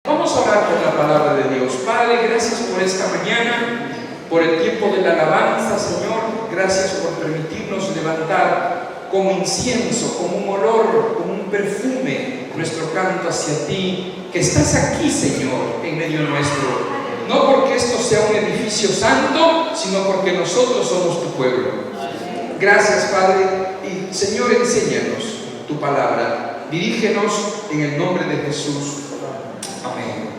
Vamos a orar por la palabra de Dios. Padre, gracias por esta mañana, por el tiempo de la alabanza, Señor. Gracias por permitirnos levantar como incienso, como un olor, como un perfume, nuestro canto hacia ti, que estás aquí, Señor, en medio nuestro. No porque esto sea un edificio santo, sino porque nosotros somos tu pueblo. Gracias, Padre, y Señor, enséñanos tu palabra. Dirígenos en el nombre de Jesús. Amén.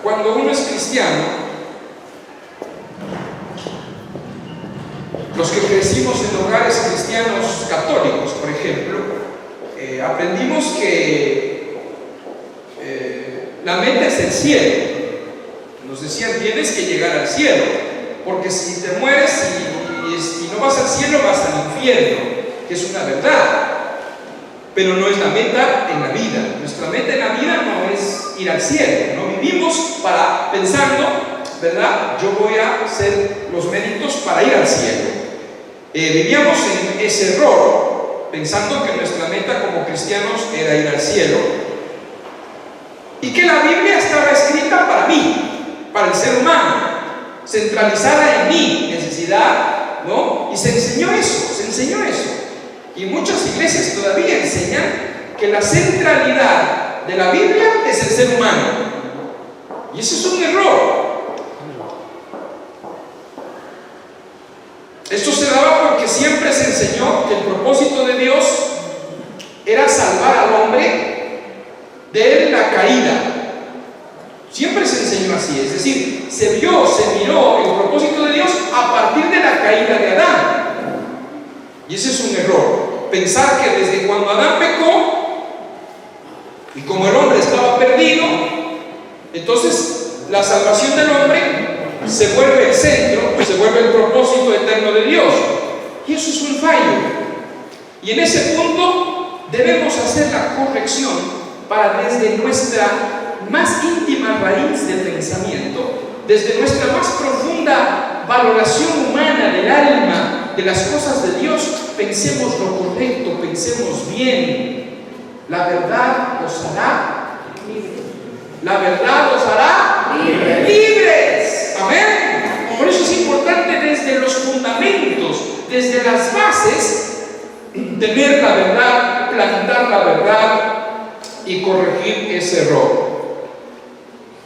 Cuando uno es cristiano, los que crecimos en hogares cristianos católicos, por ejemplo, aprendimos que la meta es el cielo. Nos decían, tienes que llegar al cielo, porque si te mueres y no vas al cielo, vas al infierno, que es una verdad. Pero no es la meta en la vida. Nuestra meta en la vida no es ir al cielo. No vivimos pensando, ¿verdad? Yo voy a hacer los méritos para ir al cielo. Vivíamos en ese error, pensando que nuestra meta como cristianos era ir al cielo. Y que la Biblia estaba escrita para mí, para el ser humano, centralizada en mi necesidad, ¿no? Y se enseñó eso. Y muchas iglesias todavía enseñan que la centralidad de la Biblia es el ser humano. Y eso es un error. Esto se daba porque siempre se enseñó que el propósito de Dios era salvar al hombre de la caída. Siempre se enseñó así, es decir, se miró el propósito de Dios a partir de la caída de Adán. Y ese es un error, pensar que desde cuando Adán pecó, y como el hombre estaba perdido, entonces la salvación del hombre se vuelve el centro, se vuelve el propósito eterno de Dios. Y eso es un fallo. Y en ese punto debemos hacer la corrección para desde nuestra más íntima raíz de pensamiento, desde nuestra más profunda valoración humana del alma, de las cosas de Dios, pensemos lo correcto, pensemos bien. La verdad os hará libres. La verdad os hará libres. Amén. Por eso es importante desde los fundamentos, desde las bases, tener la verdad, plantar la verdad y corregir ese error.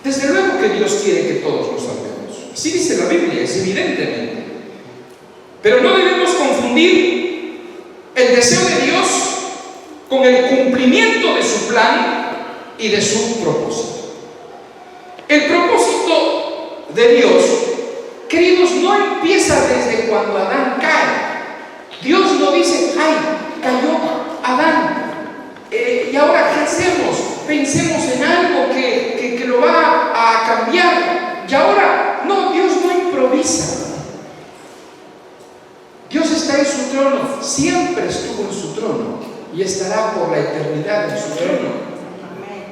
Desde luego que Dios quiere que todos lo salvemos. Así dice la Biblia, es evidentemente. Pero no debemos confundir el deseo de Dios con el cumplimiento de su plan y de su propósito. El propósito de Dios, queridos, no empieza desde cuando Adán cae. Dios no dice, ay, cayó Adán, y ahora ¿qué hacemos? Pensemos en algo que lo va a cambiar. Y ahora, no, Dios no improvisa. Dios está en su trono, siempre estuvo en su trono y estará por la eternidad en su trono.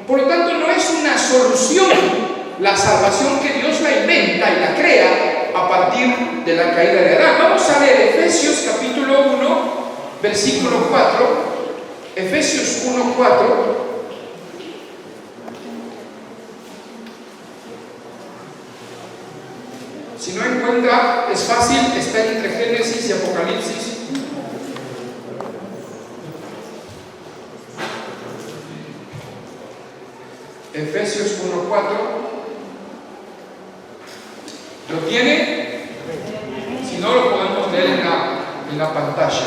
Por lo tanto, no es una solución la salvación que Dios la inventa y la crea a partir de la caída de Adán. Vamos a leer Efesios capítulo 1, versículo 4. Efesios 1, 4. Si no encuentra, es fácil, está entre Génesis y Apocalipsis. Efesios 1:4. ¿Lo tiene? Si no, lo podemos leer en la pantalla.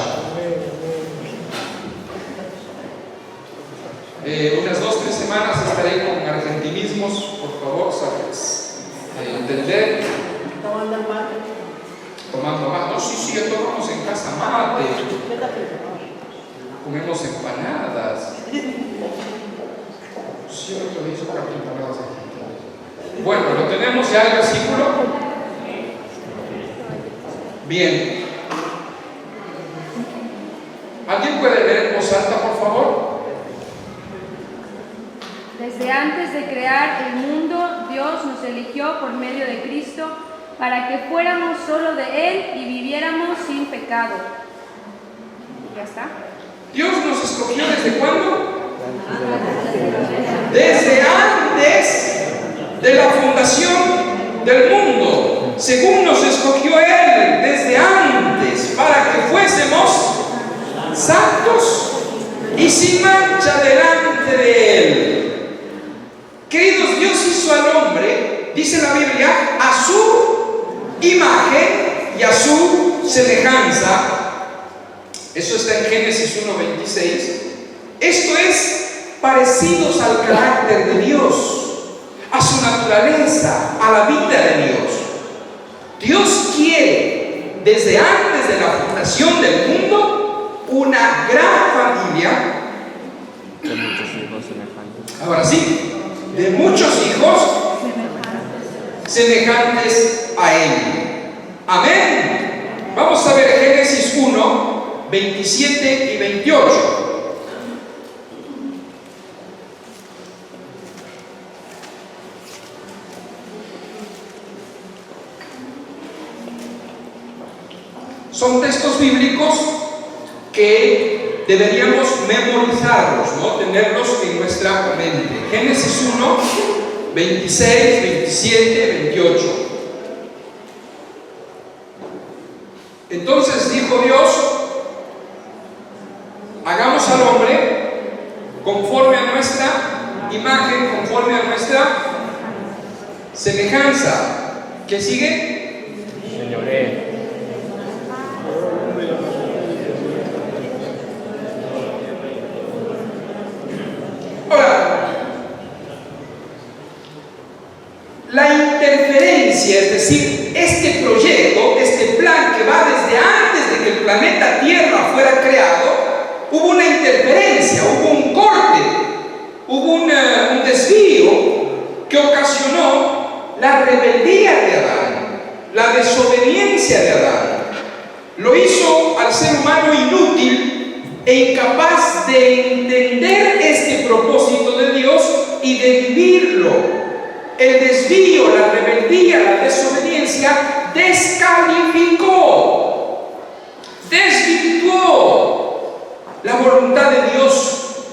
Unas 2-3 semanas estaré con argentinismos, por favor, ¿sabes? Entender. Tomando mate. No, sí, ya tomamos en casa mate. Comemos empanadas. Sí, otro hizo empanadas aquí. Bueno, ¿lo tenemos ya el versículo? Bien. ¿Alguien puede leer en voz alta, por favor? Desde antes de crear el mundo, Dios nos eligió por medio de Cristo para que fuéramos solo de Él y viviéramos sin pecado. ¿Ya está? Dios nos escogió ¿desde cuándo? Desde antes de la fundación del mundo, según nos escogió Él desde antes, para que fuésemos santos y sin mancha delante de Él. Queridos, Dios hizo al hombre, dice la Biblia, a su imagen y a su semejanza. Eso está en Génesis 1:26. Esto es parecidos al carácter de Dios, a su naturaleza, a la vida de Dios. Dios quiere, desde antes de la fundación del mundo, una gran familia. De muchos hijos semejantes. Ahora sí, de muchos hijos semejantes a Él. Amén. Vamos a ver Génesis 1:27 y 28. Son textos bíblicos que deberíamos memorizarlos, ¿no? Tenerlos en nuestra mente. Génesis 1, 26, 27, 28. Entonces dijo Dios: hagamos al hombre conforme a nuestra imagen, conforme a nuestra semejanza. ¿Qué sigue? Señoré. Ahora, la interferencia, es decir, este proyecto, este plan que va desde antes de que el planeta Tierra fuera creado, hubo una interferencia, hubo un corte, hubo un desvío que ocasionó la rebeldía de Adán, la desobediencia de Adán. Lo hizo al ser humano inútil e incapaz de entender este propósito de Dios y de vivirlo. El desvío, la rebeldía, la desobediencia descalificó, desvirtuó la voluntad de Dios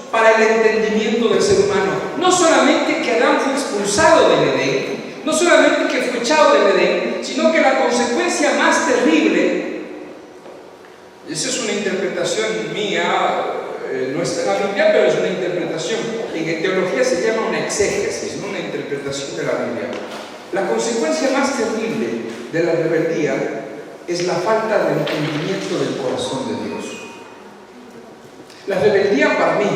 para el entendimiento del ser humano. No solamente que Adán fue expulsado del Edén, no solamente que fue echado del Edén, sino que la consecuencia más terrible, esa es una interpretación mía, no está en la Biblia, pero es una interpretación. En teología se llama una exégesis, no una interpretación de la Biblia. La consecuencia más terrible de la rebeldía es la falta de entendimiento del corazón de Dios. La rebeldía para mí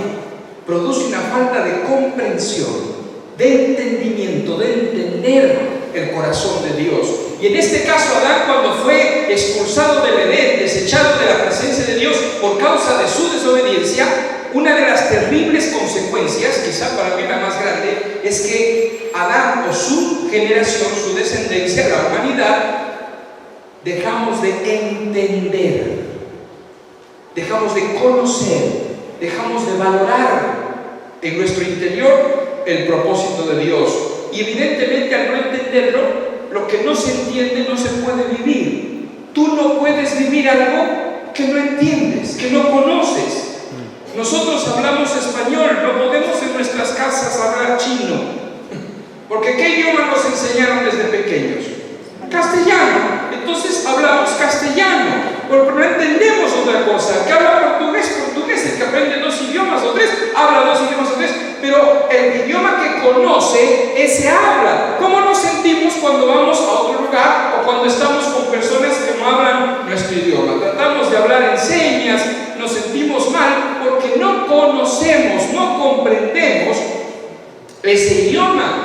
produce una falta de comprensión, de entendimiento, de entender el corazón de Dios. Y en este caso Adán, cuando fue expulsado del Edén, desechado de la presencia de Dios por causa de su desobediencia, una de las terribles consecuencias, quizá para mí la más grande, es que Adán o su generación, su descendencia, la humanidad, dejamos de entender, dejamos de conocer, dejamos de valorar en nuestro interior el propósito de Dios. Y evidentemente, al no entenderlo, lo que no se entiende no se puede vivir. Tú no puedes vivir algo que no entiendes, que no conoces. Nosotros hablamos español, no podemos en nuestras casas hablar chino, porque ¿qué idioma nos enseñaron desde pequeños? Castellano. Entonces hablamos castellano, pero no entendemos otra cosa. El que habla portugués, portugués. El que aprende 2 idiomas o 3, habla 2 idiomas o 3, pero el idioma que conoce, ese habla. ¿Cómo nos sentimos cuando vamos a otro lugar o cuando estamos con personas que no hablan nuestro idioma? Tratamos de hablar en señas, nos sentimos mal porque no conocemos, no comprendemos ese idioma.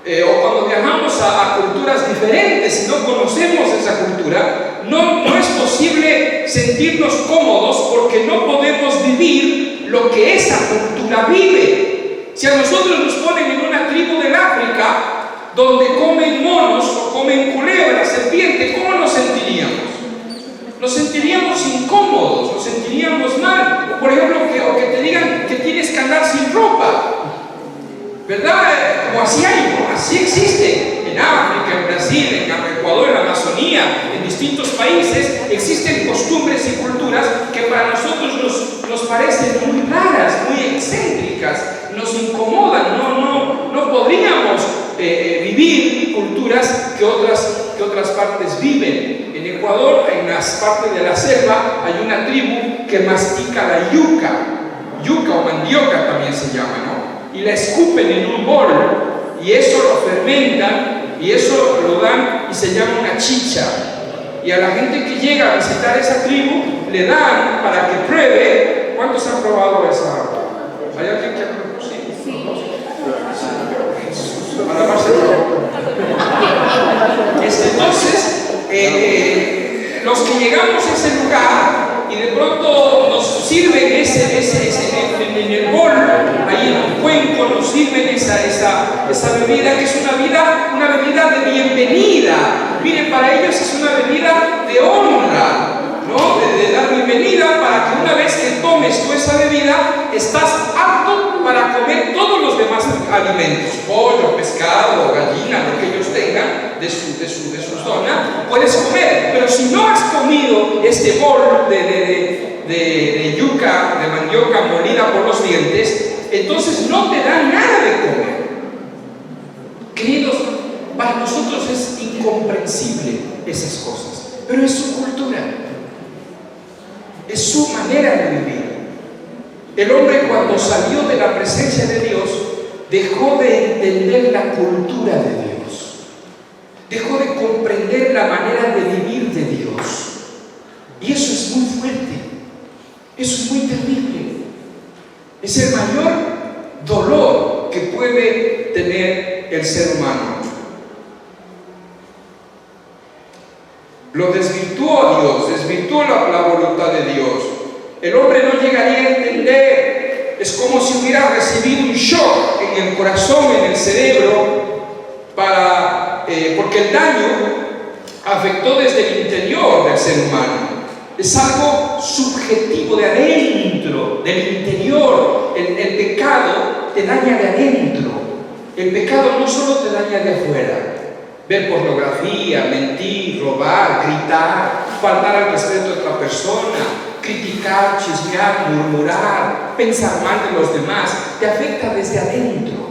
O cuando viajamos a culturas diferentes y no conocemos esa cultura, no es posible sentirnos cómodos porque no podemos vivir lo que esa cultura vive. Si a nosotros nos ponen en una tribu del África donde comen monos o comen culebras, serpientes, ¿cómo nos sentiríamos? Nos sentiríamos incómodos, nos sentiríamos mal. O por ejemplo, que te digan que tienes que andar sin ropa, ¿verdad? Como así hay, ¿no? Así existe en África, en Brasil, en Ecuador, en la Amazonía, en distintos países existen costumbres y culturas que para nosotros nos parecen muy raras, muy excéntricas. exóticas, nos incomodan, no podríamos vivir culturas que otras partes viven. En Ecuador, en las partes de la selva, hay una tribu que mastica la yuca o mandioca también se llama, ¿no? Y la escupen en un bol, y eso lo fermentan, y eso lo dan y se llama una chicha. Y a la gente que llega a visitar esa tribu, le dan para que pruebe. ¿Cuántos han probado esa? ¿Hay alguien que ha probado? Sí. Jesús, para lavarse el robo. Entonces, los que llegamos a ese lugar y de pronto nos sirven en el bol, ahí en el cuenco, nos sirven esa bebida, que es una bebida de bienvenida. Miren, para ellos es una bebida de honra, ¿no? De dar bienvenida, para que una vez que tomes tú esa bebida, estás apto para comer todos los demás alimentos, pollo, pescado, gallina, lo que ellos tengan de su zona, puedes comer. Pero si no has comido este bol de yuca, de mandioca molida por los dientes, entonces no te dan nada de comer. Queridos, para nosotros es incomprensible esas cosas, pero es su cultura, es su manera de vivir. El hombre, cuando salió de la presencia de Dios, dejó de entender la cultura de Dios, dejó de comprender la manera de vivir de Dios, y eso es muy fuerte, eso es muy terrible, es el mayor dolor que puede tener el ser humano. Lo desvirtuó a Dios, desvirtuó la voluntad de Dios. El hombre no llegaría a entender. Es como si hubiera recibido un shock en el corazón, en el cerebro, porque el daño afectó desde el interior del ser humano. Es algo subjetivo, de adentro, del interior. El pecado te daña de adentro. El pecado no solo te daña de afuera. Ver pornografía, mentir, robar, gritar, faltar al respeto de otra persona, criticar, chismear, murmurar, pensar mal de los demás, te afecta desde adentro,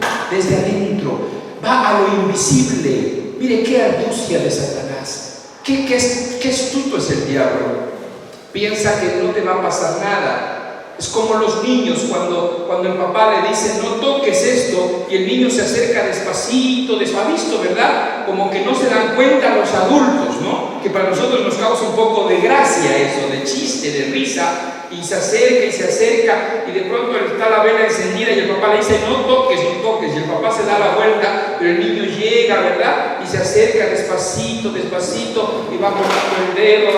va a lo invisible. Mire qué astucia de Satanás, qué astuto es el diablo. Piensa que no te va a pasar nada. Es como los niños cuando el papá le dice no toques esto, y el niño se acerca despacito, despavisto, ¿verdad? Como que no se dan cuenta los adultos, ¿no? Que para nosotros nos causa un poco de gracia eso, de chiste, de risa, y se acerca, y de pronto está la vela encendida y el papá le dice no toques, y el papá se da la vuelta, pero el niño llega, ¿verdad? Y se acerca despacito, y va poniendo el dedo,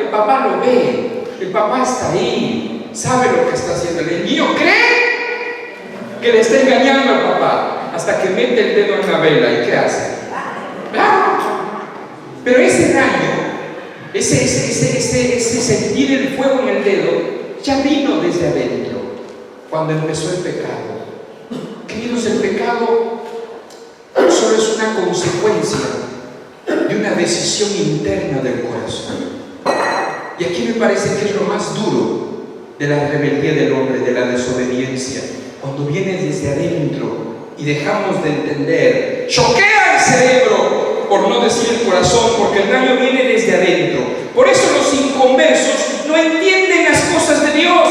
el papá lo ve, el papá está ahí, sabe lo que está haciendo. El niño cree que le está engañando al papá hasta que mete el dedo en la vela. ¿Y qué hace? Pero ese daño, ese sentir el fuego en el dedo, ya vino desde adentro cuando empezó el pecado. Queridos, el pecado solo es una consecuencia de una decisión interna del corazón. Y aquí me parece que es lo más duro de la rebeldía del hombre, de la desobediencia, cuando viene desde adentro y dejamos de entender. Choquea el cerebro, por no decir el corazón, porque el daño viene desde adentro. Por eso los inconversos no entienden las cosas de Dios.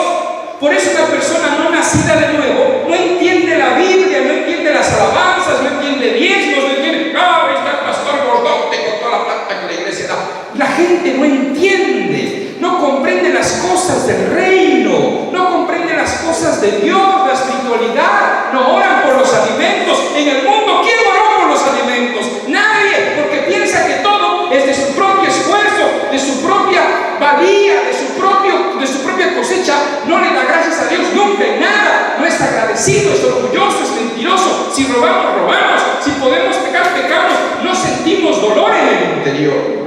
Por eso una persona no nacida de nuevo no entiende la Biblia, no entiende las alabanzas, no entiende diezmos, no entiende, ahí está el pastor gordote con toda la plata que la iglesia da. La gente no entiende, no comprende las cosas del reino, no comprende las cosas de Dios, la espiritualidad, no oran por los alimentos. En el mundo, ¿quién oró por los alimentos? Nadie, porque piensa que todo es de su propio esfuerzo, de su propia valía, de su propia cosecha. No le da gracias a Dios nunca en nada, no es agradecido, es orgulloso, es mentiroso. Si robamos, robamos, si podemos pecar, pecamos, no sentimos dolor en el interior.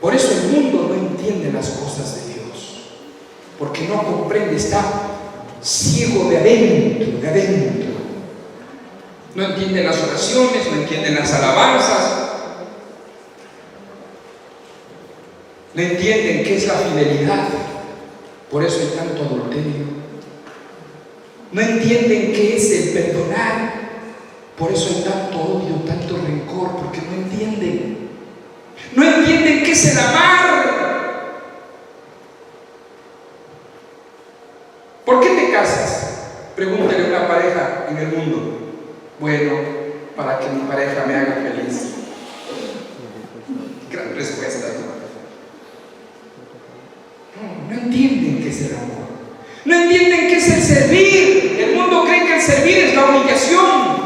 Por eso el mundo no entiende las cosas de Dios, porque no comprende, está ciego de adentro. No entiende las oraciones, no entiende las alabanzas, no entienden qué es la fidelidad. Por eso hay tanto adulterio, No entienden qué es el perdonar. Por eso hay tanto odio, tanto rencor, porque no entienden. No entienden qué es el amar. ¿Por qué te casas? Pregúntale a una pareja en el mundo. Bueno, para que mi pareja me haga feliz. Gran respuesta, no entienden qué es el amor. No entienden qué es el servir. El mundo cree que el servir es la humillación.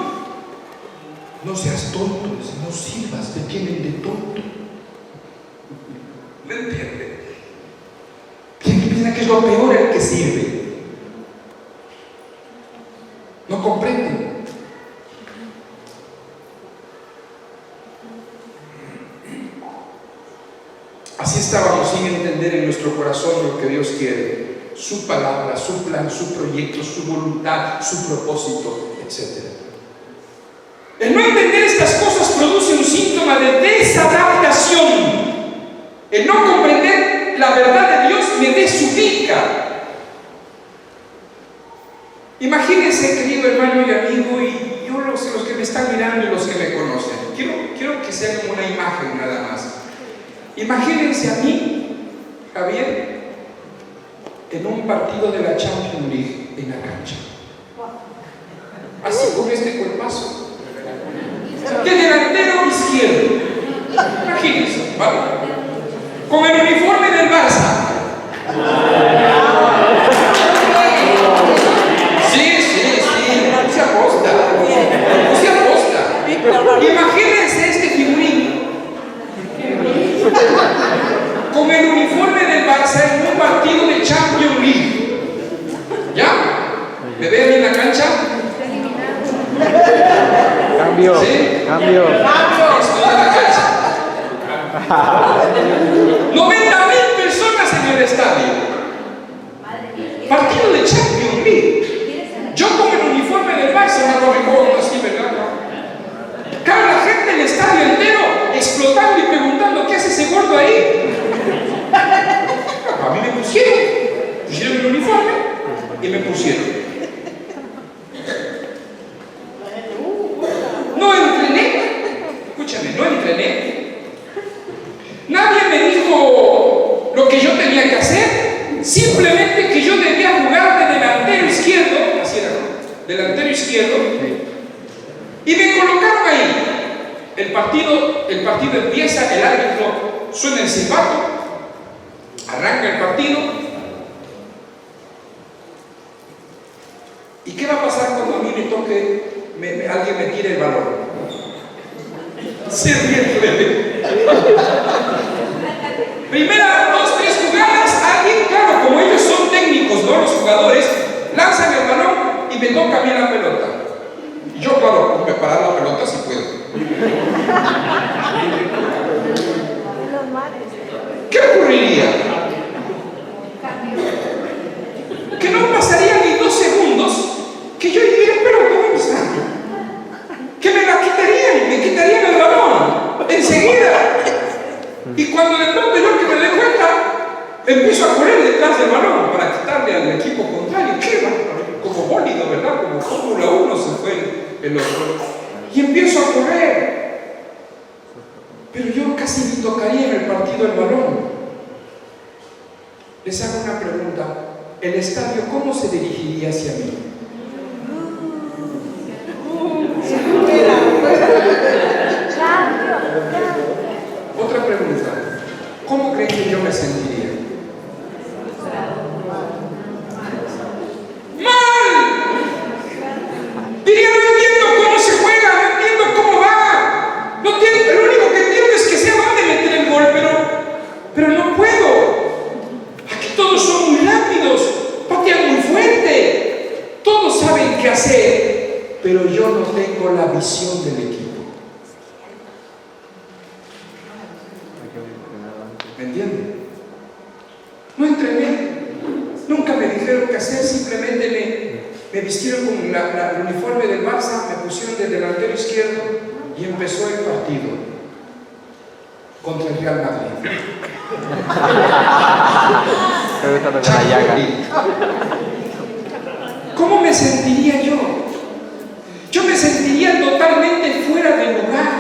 No seas tonto, no sirvas, te tienen de tonto. No entienden. Piensan que es lo peor el que sirve. No comprenden. Así estábamos sin entender en nuestro corazón lo que Dios quiere, su palabra, su plan, su proyecto, su voluntad, su propósito, etc. El no entender estas cosas produce un síntoma de desadaptación. El no comprender la verdad de Dios me desubica. Imagínense, querido hermano y amigo, y yo los que me están mirando y los que me conocen, quiero que se hagan una imagen nada más. Imagínense a mí, Javier, en un partido de la Champions League en la cancha. Así con este cuerpazo. De delantero izquierdo. Imagínense, ¿vale? Con el uniforme del Barça. Sí, no se aposta. No se aposta. Imagínense este figurín con el uniforme del Barça en un partido de Champions League. ¿Ya? ¿Me ven en la cancha? Cambio. ¿Sí? Cambio. Estoy en la cancha. 90.000 personas en el estadio. Partido de Champions League. Yo con el uniforme del Barça no lo recuerdo así, ¿verdad? Claro, la gente del estadio entero explotando y preguntando ¿qué hace ese gordo ahí? A mí me pusieron el uniforme y me pusieron. No entrené, escúchame, no entrené. Nadie me dijo lo que yo tenía que hacer, simplemente que yo debía jugar de delantero izquierdo, así era, ¿no? Delantero izquierdo, y me colocaron ahí. El partido empieza, el árbitro suena el silbato, arranca el partido. ¿Y qué va a pasar cuando a mí me toque, alguien me tire el balón? Se ríe de mí. Primera, 2, 3 jugadas, alguien, claro, como ellos son técnicos, ¿no? Los jugadores, lanzan el balón y me toca a mí la pelota. Y yo, claro, me parar la pelota si puedo. ¿Qué ocurriría? Que no pasaría ni 2 segundos que yo diría, pero ¿cómo está? Que me quitarían el balón enseguida. Y cuando de pronto yo que me doy cuenta, empiezo a correr detrás del balón para quitarle al equipo contrario. ¿Qué va? Como bólido, ¿verdad? Como Fórmula 1 se fue el otro. Y empiezo a correr. Pero yo casi ni tocaría en el partido el balón. Les hago una pregunta. ¿El estadio cómo se dirigiría hacia mí? Otra pregunta. ¿Cómo creen que yo me sentiría? ¡Mal! Diría, no entiendo cómo se juega, no entiendo cómo va. No entiendo, lo único que entiendo es que sé a dónde meter el gol, pero no puedo. Aquí todos son muy rápidos, patean muy fuerte, todos saben qué hacer, pero yo no tengo la visión del equipo. ¿Me entienden? No entrené, nunca me dijeron qué hacer, simplemente me vistieron con el uniforme del Barça, me pusieron de delantero izquierdo y empezó el partido contra el Real Madrid. ¿cómo me sentiría yo? Yo me sentiría totalmente fuera de lugar.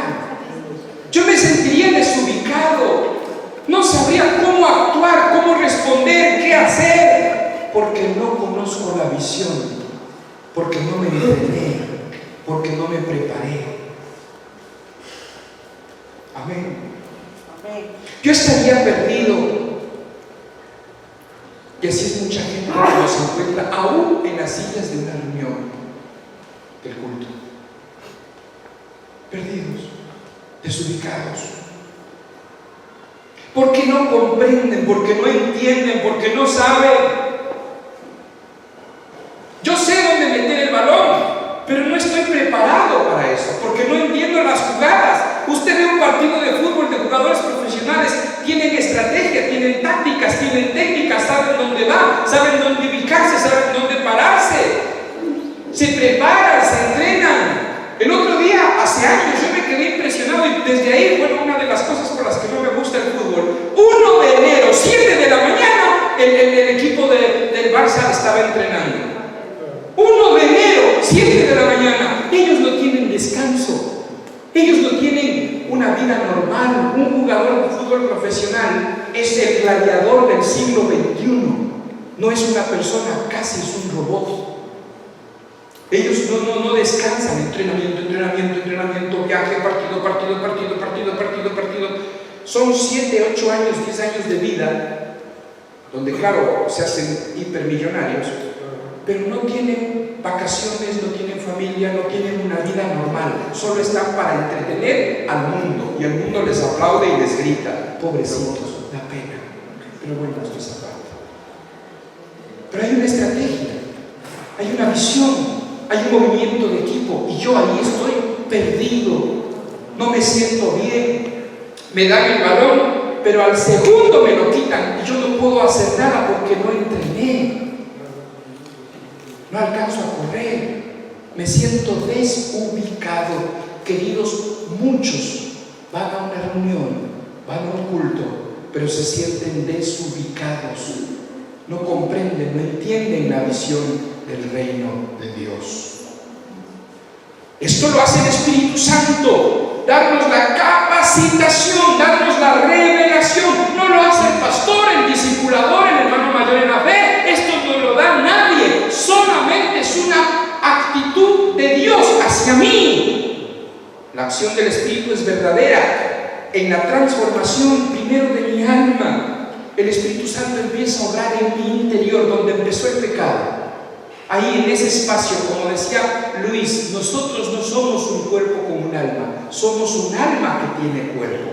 Yo me sentiría desubicado. No sabría cómo actuar, cómo responder, qué hacer, porque no conozco la visión, porque no me entrené, porque no me preparé. Amén. Yo estaría perdido. Y así es mucha gente que nos encuentra aún en las sillas de una reunión del culto. Perdidos, desubicados. Porque no comprenden, porque no entienden, porque no saben. Yo sé dónde meter el balón, pero no estoy preparado para eso, porque no entiendo las jugadas. Usted ve un partido de fútbol de jugadores profesionales, tienen estrategia, tienen tácticas, tienen técnicas, saben dónde van, saben dónde ubicarse, saben dónde pararse, se preparan, se entrenan. El otro día, hace años, yo me quedé impresionado y desde ahí, bueno, una de las cosas por las que no me gusta el fútbol, 1 de enero, 7 de la mañana, el equipo del Barça estaba entrenando. 1 de enero, 7 de la mañana. Ellos no tienen descanso. Ellos no tienen una vida normal. Un jugador de fútbol profesional es el gladiador del siglo XXI. No es una persona, casi es un robot. Ellos no descansan. Entrenamiento, viaje, partido. Son 7, 8 años, 10 años de vida, donde claro, se hacen hipermillonarios, pero no tienen vacaciones, no tienen familia, no tienen una vida normal, solo están para entretener al mundo, y el mundo les aplaude y les grita. Pobrecitos, da pena, pero bueno, esto es aparte. Pero hay una estrategia, hay una visión, hay un movimiento de equipo, y yo ahí estoy perdido, no me siento bien. Me dan el balón, pero al segundo me lo quitan y yo no puedo hacer nada porque no entrené. No alcanzo a correr. Me siento desubicado. Queridos, muchos van a una reunión, van a un culto, pero se sienten desubicados. No comprenden, no entienden la visión del reino de Dios. Esto lo hace el Espíritu Santo, darnos la capacitación, darnos la revelación. No lo hace el pastor, el discipulador, el hermano mayor en la fe. Esto no lo da nadie, solamente es una actitud de Dios hacia mí. La acción del Espíritu es verdadera en la transformación primero de mi alma. El Espíritu Santo empieza a obrar en mi interior, donde empezó el pecado. Ahí en ese espacio, como decía Luis, nosotros no somos un cuerpo con un alma, somos un alma que tiene cuerpo.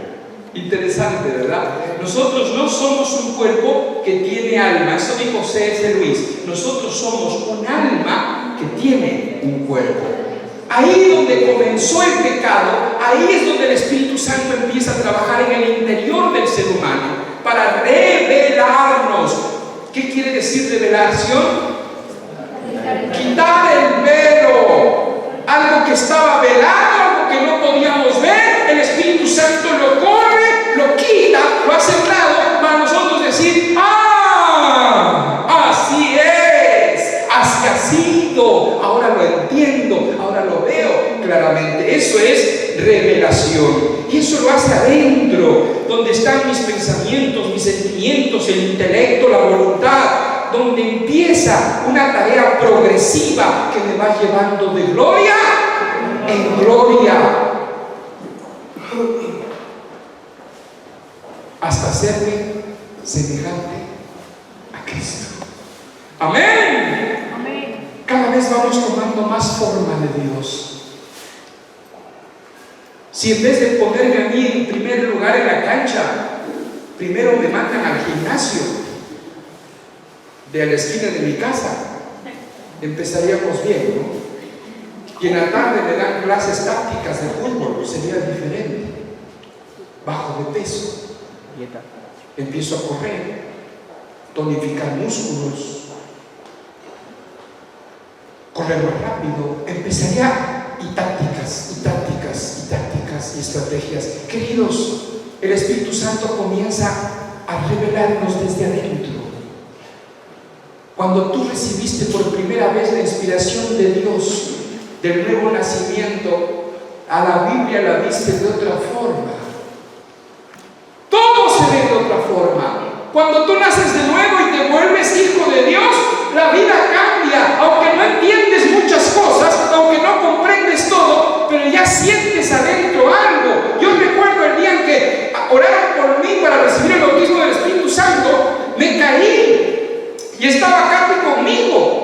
Interesante, ¿verdad? Nosotros no somos un cuerpo que tiene alma, eso dijo C.S. Luis. Nosotros somos un alma que tiene un cuerpo. Ahí donde comenzó el pecado, ahí es donde el Espíritu Santo empieza a trabajar en el interior del ser humano para revelarnos. ¿Qué quiere decir revelación? Quitar el velo, algo que estaba velado, algo que no podíamos ver. El Espíritu Santo lo corre, lo quita, lo hace a un lado para nosotros decir: ¡ah! Así es, así ha sido, ahora lo entiendo, ahora lo veo claramente. Eso es revelación, y eso lo hace adentro, donde están mis pensamientos, mis sentimientos, el intelecto, la voluntad, donde empieza una tarea progresiva que me va llevando de gloria en gloria hasta hacerme semejante a Cristo. Amén. Amén. Cada vez vamos tomando más forma de Dios. Si en vez de ponerme a mí en primer lugar en la cancha, primero me mandan al gimnasio de la esquina de mi casa, empezaríamos bien, ¿no? Y en la tarde me dan clases tácticas de fútbol, sería diferente. Bajo de peso, empiezo a correr, tonificar músculos, correr más rápido, empezaría y tácticas y estrategias. Queridos, el Espíritu Santo comienza a revelarnos desde adentro. Cuando tú recibiste por primera vez la inspiración de Dios, del nuevo nacimiento, a la Biblia la viste de otra forma. Todo se ve de otra forma. Cuando tú naces de nuevo y te vuelves hijo de Dios, la vida cambia. Aunque no entiendes muchas cosas, aunque no comprendes todo, pero ya sientes adentro algo. Yo recuerdo el día en que oraron por mí para recibir el bautismo del Espíritu Santo, me caí y estaba Katy conmigo.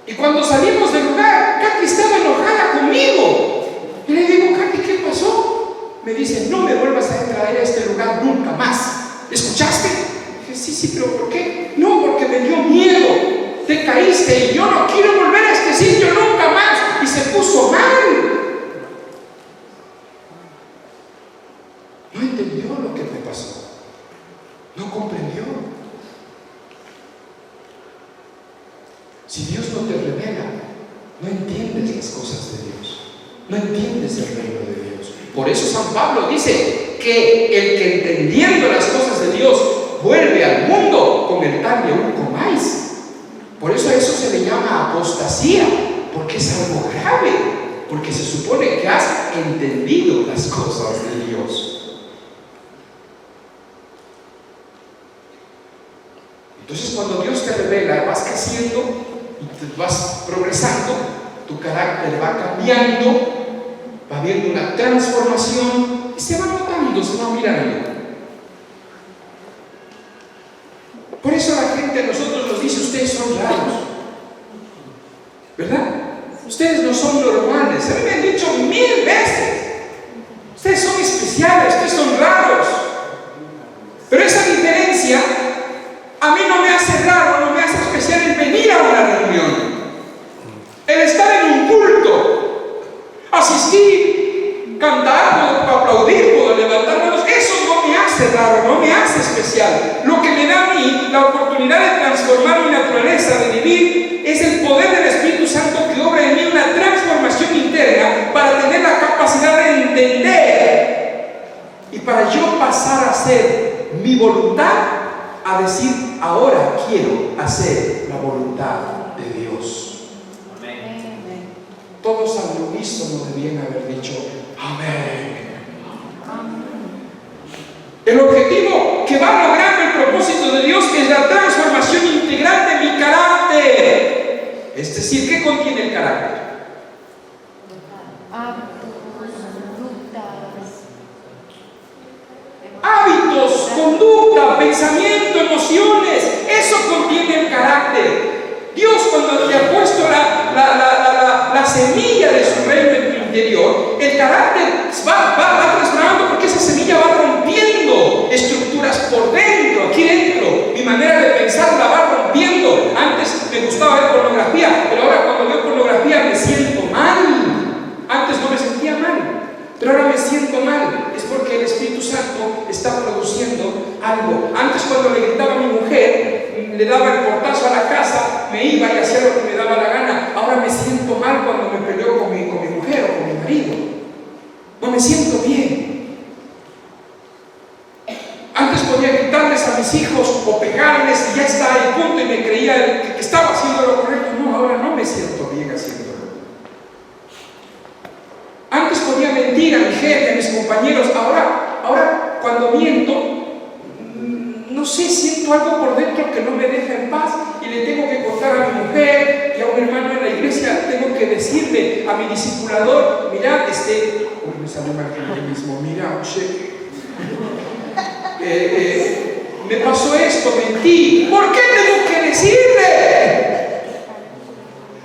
Y cuando salimos del lugar, Katy estaba enojada conmigo. Y le digo, Katy, ¿qué pasó? Me dice, no me vuelvas a traer a este lugar nunca más. ¿Escuchaste? Dije, sí, pero ¿por qué? No, porque me dio miedo. Te caíste y yo no quiero volver a este sitio nunca más. Y se puso mal. No entendió lo que me pasó. No comprendió. Si Dios no te revela, no entiendes las cosas de Dios. No entiendes el reino de Dios. Por eso San Pablo dice que el que entendiendo las cosas de Dios vuelve al mundo, con el tal le comáis. Por eso a eso se le llama apostasía, porque es algo grave, porque se supone que has entendido las cosas de Dios. Entonces cuando Dios te revela, vas creciendo y te vas progresando, tu carácter va cambiando, va habiendo una transformación y se va notando, se va mirando. Por eso la gente a nosotros nos dice, ustedes son raros, ¿verdad? Ustedes no son normales. A mí me han dicho 1000 veces, ustedes son especiales, ustedes son raros. Pero esa diferencia a mí no me hace raro, no me hace especial el venir a una reunión, el estar en un culto, asistir, cantar, aplaudir, poder levantar manos. Eso no me hace raro, no me hace especial. Lo que me da a mí la oportunidad de transformar mi naturaleza, de vivir, es el poder del Espíritu Santo que obra en mí una transformación interna para tener la capacidad de entender y para yo pasar a hacer mi voluntad, a decir, ahora quiero hacer la voluntad de Dios. Amén. Todos al unísono debían haber dicho amén. El objetivo que va a lograr el propósito de Dios es la transformación integral de mi carácter. Es decir, ¿qué contiene el carácter? Hábitos, conducta, pensamiento, emociones. Eso contiene el carácter. Dios, cuando te ha puesto la semilla de su reino en tu interior, el carácter va transformando, porque esa semilla va rompiendo estructuras por dentro, aquí dentro. Mi manera de pensar la va rompiendo. Antes me gustaba ver pornografía, pero ahora cuando veo pornografía me siento mal. Antes no me sentía mal, pero ahora me siento mal. Es porque el Espíritu Santo está produciendo algo. Antes, cuando le gritaba a mi mujer, le daba el portazo a la casa, me iba y hacía lo que me daba la gana. Ahora me siento mal cuando me peleo con mi mujer o con mi marido. No me siento bien. Antes podía gritarles a mis hijos o pegarles y ya está el punto, y me creía que estaba haciendo lo correcto. No, ahora no me siento bien haciéndolo. Antes podía mentir a mi jefe, a mis compañeros. Ahora cuando miento, no sé, siento algo por dentro que no me deja en paz y le tengo que contar a mi mujer y a un hermano en la iglesia. Tengo que decirle a mi discipulador, mira, me salió mal yo mismo, mira, me pasó esto, mentí. ¿Por qué tengo que decirle?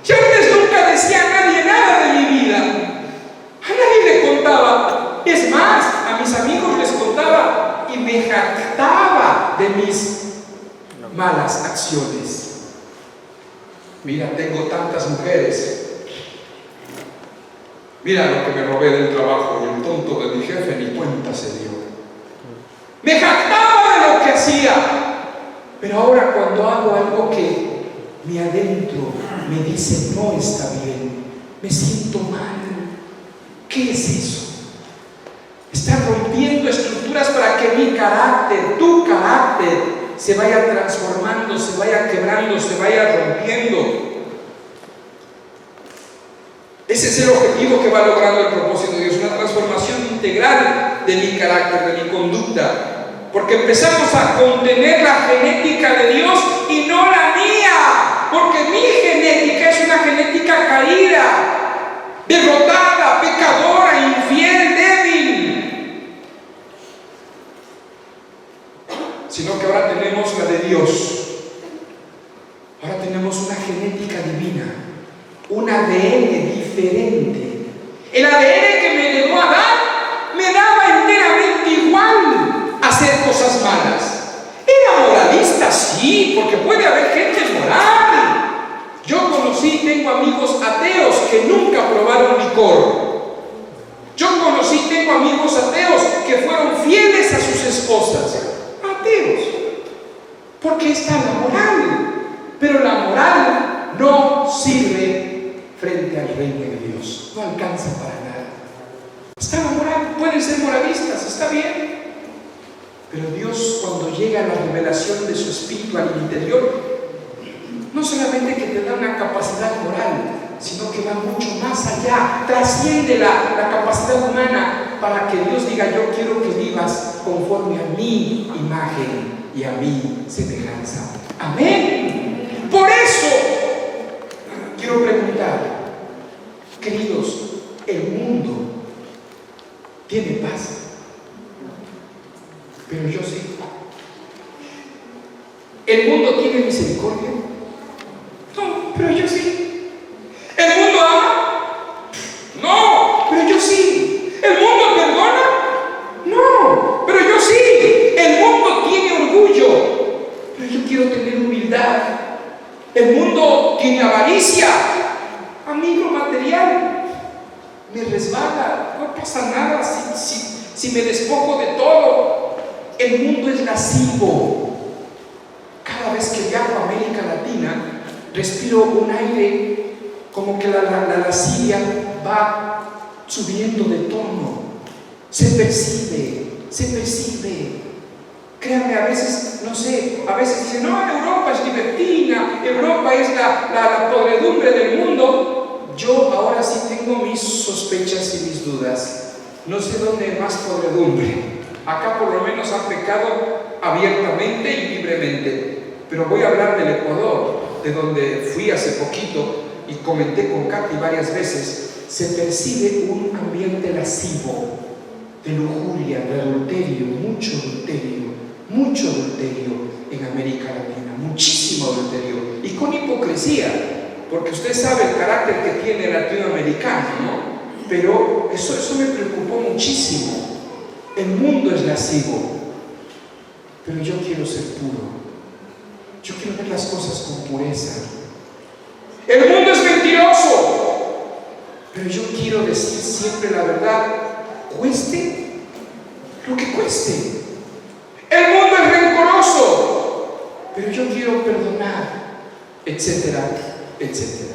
Yo antes nunca decía a nadie nada de mi vida. A nadie le contaba. Es más, a mis amigos les contaba y me jactaba de mis malas acciones. Mira, tengo tantas mujeres. Mira lo que me robé del trabajo, y el tonto de mi jefe ni cuenta se dio. Me jactaba de lo que hacía. Pero ahora, cuando hago algo que mi adentro me dice no está bien, me siento mal. ¿Qué es eso? Está rompiendo estructuras para que mi carácter, tu carácter, se vaya transformando, se vaya quebrando, se vaya rompiendo. Ese es el objetivo que va logrando el propósito de Dios, una transformación integral de mi carácter, de mi conducta. Porque empezamos a contener la genética de Dios y no la mía. Porque mi genética es una genética caída, derrotada, pecadora, infiel, débil. Sino que ahora tenemos la de Dios. Ahora tenemos una genética divina, un ADN diferente. El ADN que me heredó Adán me daba enteramente igual hacer cosas malas. Era moralista, sí, porque puede haber gente moral. Yo conocí, tengo amigos ateos que nunca probaron licor. Yo conocí, tengo amigos ateos que fueron fieles a sus esposas. Ateos. Porque está la moral. Pero la moral no sirve frente al reino de Dios. No alcanza para nada. Está la moral, pueden ser moralistas, está bien. Pero Dios, cuando llega a la revelación de su espíritu al interior, no solamente que te da una capacidad moral, sino que va mucho más allá, trasciende la capacidad humana, para que Dios diga: yo quiero que vivas conforme a mi imagen y a mi semejanza. Amén. Por eso quiero preguntar, queridos, ¿el mundo tiene paz? Pero yo sí. ¿El mundo tiene misericordia? No, pero yo sí. ¿El mundo ama? No, pero yo sí. ¿El mundo perdona? No, pero yo sí. ¿El mundo tiene orgullo? Pero yo quiero tener humildad. ¿El mundo tiene avaricia? A mí lo material me resbala, no pasa nada si me despojo de todo. El mundo es lascivo. Cada vez que viajo a América Latina, respiro un aire como que la lascivia va subiendo de tono. Se percibe. Créanme, a veces, no sé, a veces dicen: no, Europa es libertina, Europa es la podredumbre del mundo. Yo ahora sí tengo mis sospechas y mis dudas. No sé dónde hay más podredumbre. Acá por lo menos han pecado abiertamente y libremente. Pero voy a hablar del Ecuador, de donde fui hace poquito y comenté con Katy varias veces. Se percibe un ambiente lascivo, de lujuria, de adulterio, mucho adulterio en América Latina, muchísimo adulterio, y con hipocresía, porque usted sabe el carácter que tiene el latinoamericano, ¿no? Pero eso me preocupó muchísimo. El mundo es lascivo, pero yo quiero ser puro. Yo quiero ver las cosas con pureza. El mundo es mentiroso, pero yo quiero decir siempre la verdad, cueste lo que cueste. El mundo es rencoroso, pero yo quiero perdonar, etcétera, etcétera.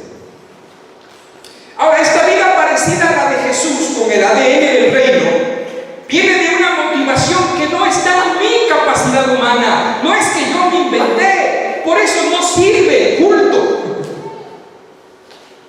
Ahora, esta vida parecida a la de Jesús, con el ADN del reino, viene de una motivación que no está en mi capacidad humana. No es que yo me inventé. Por eso no sirve el culto.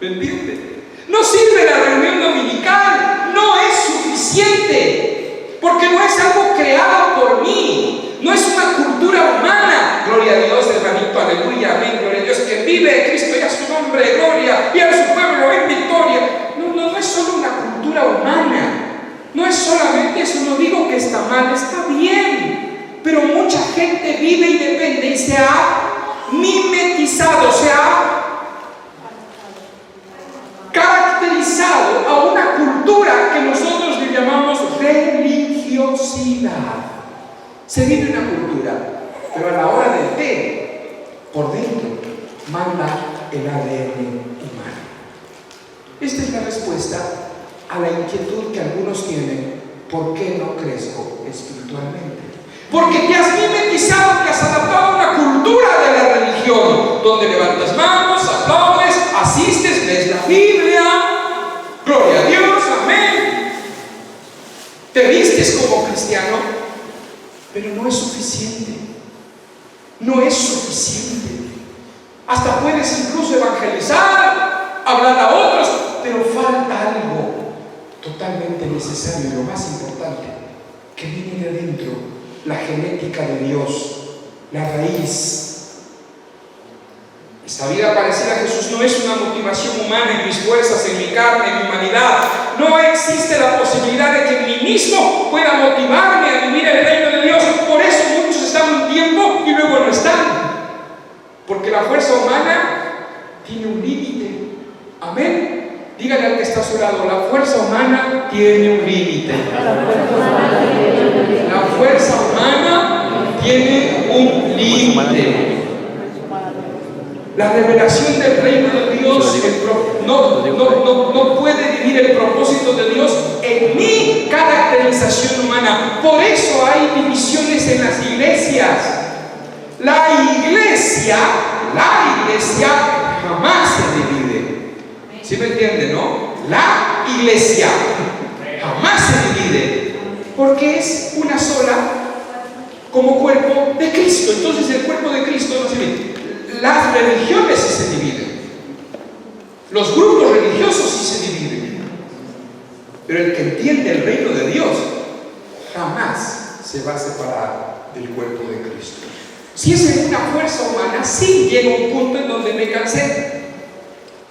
¿Me entiende? No sirve la reunión dominical. No es suficiente. Porque no es algo creado por mí. No es una cultura humana. Gloria a Dios, hermanito, aleluya, amén. Gloria a Dios, que vive Cristo y a su nombre, gloria, y a su pueblo en victoria. No es solo una cultura humana. No es solamente eso, no digo que está mal, está bien, pero mucha gente vive y depende y se ha mimetizado, se ha caracterizado a una cultura que nosotros le llamamos religiosidad. Se vive una cultura, pero a la hora del té, por dentro, manda el ADN humano. Esta es la respuesta a la inquietud que algunos tienen: ¿por qué no crezco espiritualmente? Porque te has mimetizado, te has adaptado a una cultura de la religión, donde levantas manos, aplaudes, asistes, lees la Biblia, gloria a Dios, amén. Te vistes como cristiano, pero no es suficiente. no es suficiente. Hasta puedes incluso evangelizar, hablar a otros, pero falta algo totalmente necesario y lo más importante, que viene de adentro, la genética de Dios, la raíz. Esta vida parecida a Jesús no es una motivación humana en mis fuerzas, en mi carne, en mi humanidad. No existe la posibilidad de que en mí mismo pueda motivarme a vivir el reino de Dios. Por eso muchos están un tiempo y luego no están. Porque la fuerza humana tiene un límite. Amén. Dígale al que está a su lado, la fuerza humana tiene un límite. La fuerza humana tiene un límite. La revelación del reino de Dios no puede vivir el propósito de Dios en mi caracterización humana. Por eso hay divisiones en las iglesias. La iglesia jamás se divide. ¿Sí me entiende, no? La iglesia jamás se divide, porque es una sola como cuerpo de Cristo. Entonces el cuerpo de Cristo no se divide. Las religiones sí se dividen, los grupos religiosos sí se dividen, pero el que entiende el reino de Dios jamás se va a separar del cuerpo de Cristo. Si es en una fuerza humana, sí llega un punto en donde me cansé.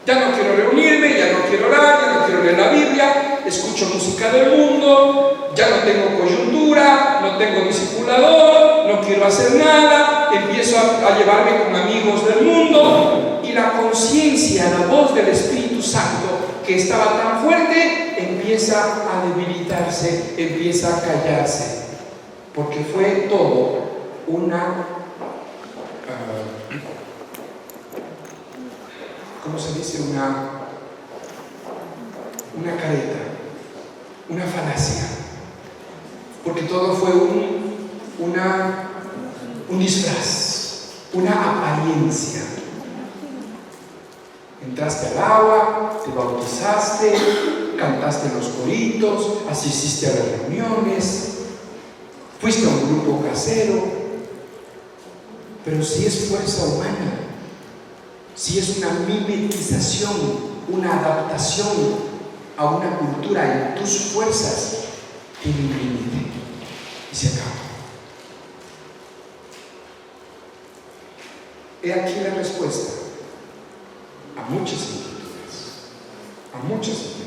Ya no quiero reunirme, ya no quiero orar, ya no quiero leer la Biblia, escucho música del mundo, ya no tengo coyuntura, no tengo discipulador, no quiero hacer nada, empiezo a llevarme con amigos del mundo, y la conciencia, la voz del Espíritu Santo que estaba tan fuerte, empieza a debilitarse, empieza a callarse, porque fue todo una ¿cómo se dice? Una careta, una falacia, porque todo fue un disfraz, una apariencia. Entraste al agua, te bautizaste, cantaste en los coritos, asististe a las reuniones, fuiste a un grupo casero, pero si es fuerza humana, si es una mimetización, una adaptación a una cultura en tus fuerzas, tiene un límite y se acaba. He aquí la respuesta a muchas inquietudes, a muchas inquietudes.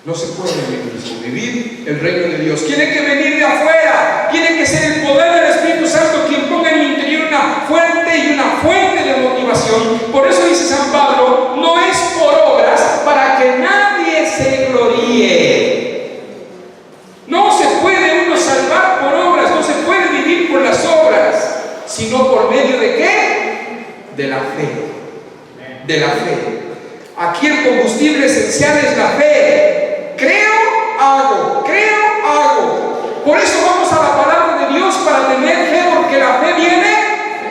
No se puede vivir el reino de Dios. Tiene que venir de afuera. Tiene que ser el poder del Espíritu Santo quien ponga en mi interior una fuente de motivación. Por eso dice San Pablo, no es por obras para que nadie se gloríe. No se puede uno salvar por obras, no se puede vivir por las obras, sino por medio de ¿qué? De la fe. De la fe. Aquí el combustible esencial es la fe. Creo, hago. Por eso vamos a la palabra de Dios para tener fe, porque la fe viene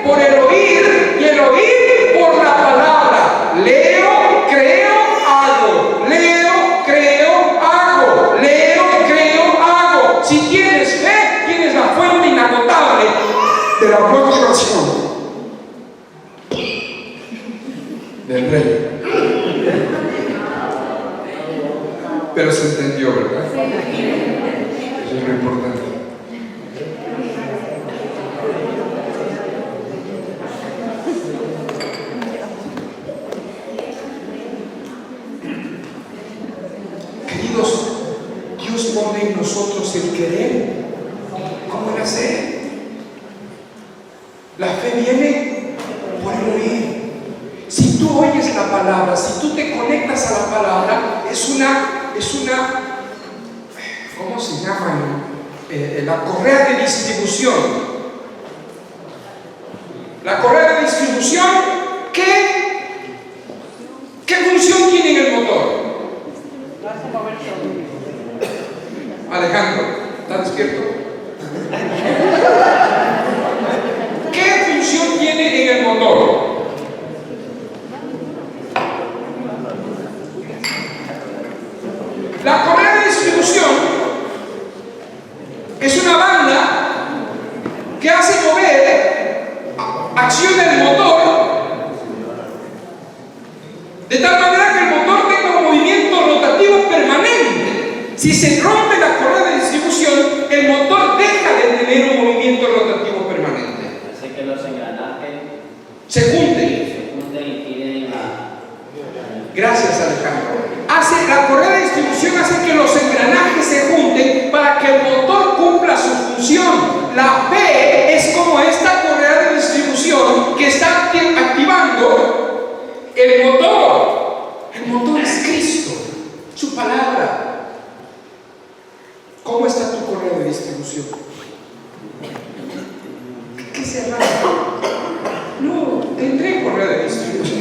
por el oír y el oír por la palabra. Leo, creo, hago. Leo, creo, hago. Leo, creo, hago. Si tienes fe, tienes la fuente inagotable de la motivación del rey. Pero se entendió, ¿verdad? Eso es lo importante. Queridos, Dios pone en nosotros el querer como el hacer. La fe viene por el oír. Si tú oyes la palabra, si tú te conectas a la palabra, es una ¿cómo se llama? La correa de distribución. La correa de distribución, ¿qué función tiene en el motor? Alejandro, ¿estás despierto? ¿Qué función tiene en el motor? La correa de distribución es una banda funciona el motor, de tal manera que el motor tenga un movimiento rotativo permanente. Si se rompe la correa de distribución, el motor deja de tener un movimiento rotativo permanente. Hace que los engranajes Se junten. y giren Gracias, Alejandro. La correa de distribución hace que los engranajes se junten para que el motor cumpla su función. La fe es como esta correa de distribución que está activando el motor. El motor es Cristo, su palabra. ¿Cómo está tu correa de distribución? ¿Qué se raro? No, tendré correa de distribución.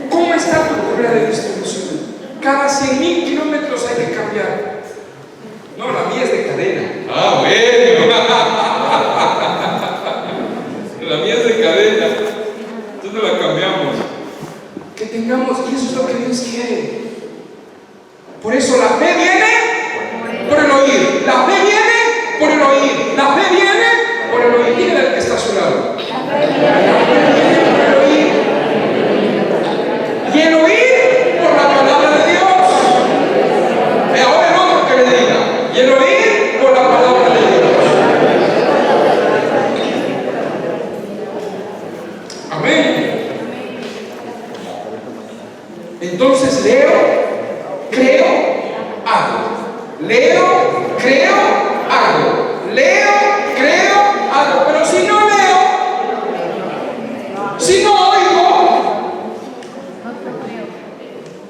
¿Cómo está tu correa de distribución? Cada 100.000 kilómetros hay que cambiar. No, la mía es de cadena. Ah, bueno. La mía es de cadena. Entonces la cambiamos. Que tengamos, y eso es lo que Dios quiere. Por eso la fe viene por el oír. La fe viene por el oír. La fe viene por el oír. ¿Quién es el que está a su lado? La fe viene por el oír. Y el oír por la palabra de Dios. Ahora el otro que le diga. Y el oír por la palabra de Dios. Amén. Entonces leo, creo, hago. Leo, creo, hago. Leo, creo, hago. Pero si no leo, si no oigo,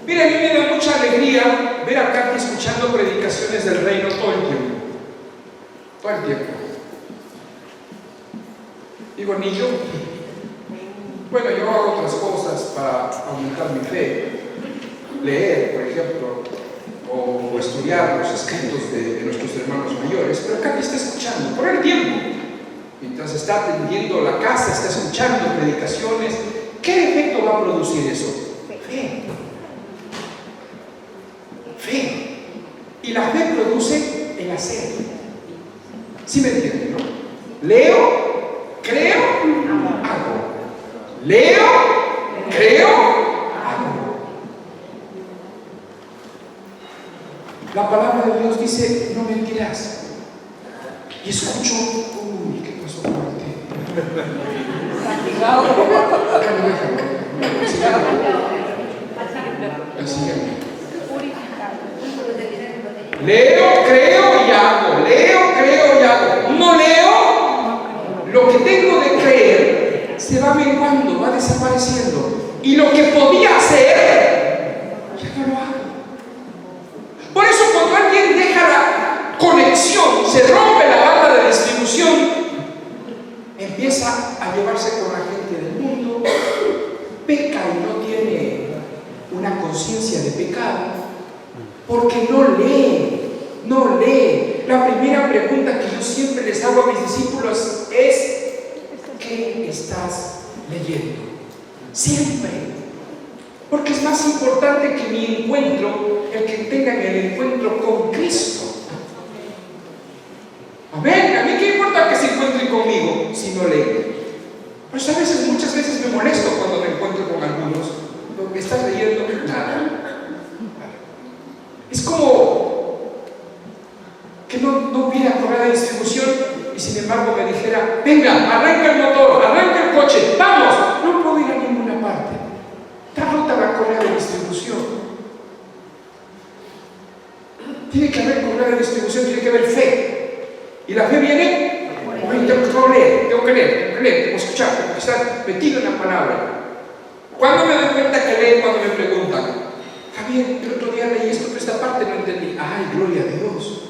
mira, a mí me da mucha alegría ver a Katy escuchando predicaciones del reino todo el tiempo. Todo el tiempo. Digo, ni yo. Bueno, yo hago otras cosas para aumentar mi fe. Leer, por ejemplo, o estudiar los escritos de nuestros hermanos mayores. Pero Katy está escuchando por el tiempo. Mientras está atendiendo la casa, está escuchando predicaciones. ¿Qué efecto va a producir eso? Fe. Fe. Y la fe produce el hacer. ¿Sí me entienden, no? Leo, creo, hago. Leo, creo, hago. La palabra de Dios dice, no mentirás. Y escucho, uy, ¿qué pasó con el té? Leo, creo y hago. Leo, creo y hago. No leo, lo que tengo de creer se va menguando, va desapareciendo. Y lo que podía hacer, ya no lo hago. Por eso cuando alguien deja la conexión, se rompe la banda de distribución, empieza a llevarse con la gente del mundo, peca y no tiene una conciencia de pecado, porque no lee, no lee. La primera pregunta que yo siempre les hago a mis discípulos es, ¿qué estás leyendo? Siempre. Porque es más importante que mi encuentro, el que tengan el encuentro con Cristo. Amén. A mí qué importa que se encuentren conmigo si no leen. Pues a veces, muchas veces me molesto cuando me encuentro con algunos. Lo que estás leyendo, nada. Es como que no hubiera correa de distribución y sin embargo me dijera, venga, arranca el motor, arranca el coche, vamos. No puedo ir a ninguna parte. Está rota la correa de distribución. Tiene que haber correa de distribución, tiene que haber fe. Y la fe viene, tengo que leer, tengo que escuchar, tengo que estar metido en la palabra. ¿Cuándo me doy cuenta que leen cuando me preguntan? Javier, el otro día leí esto, pero esta parte no entendí. Ay, gloria a Dios.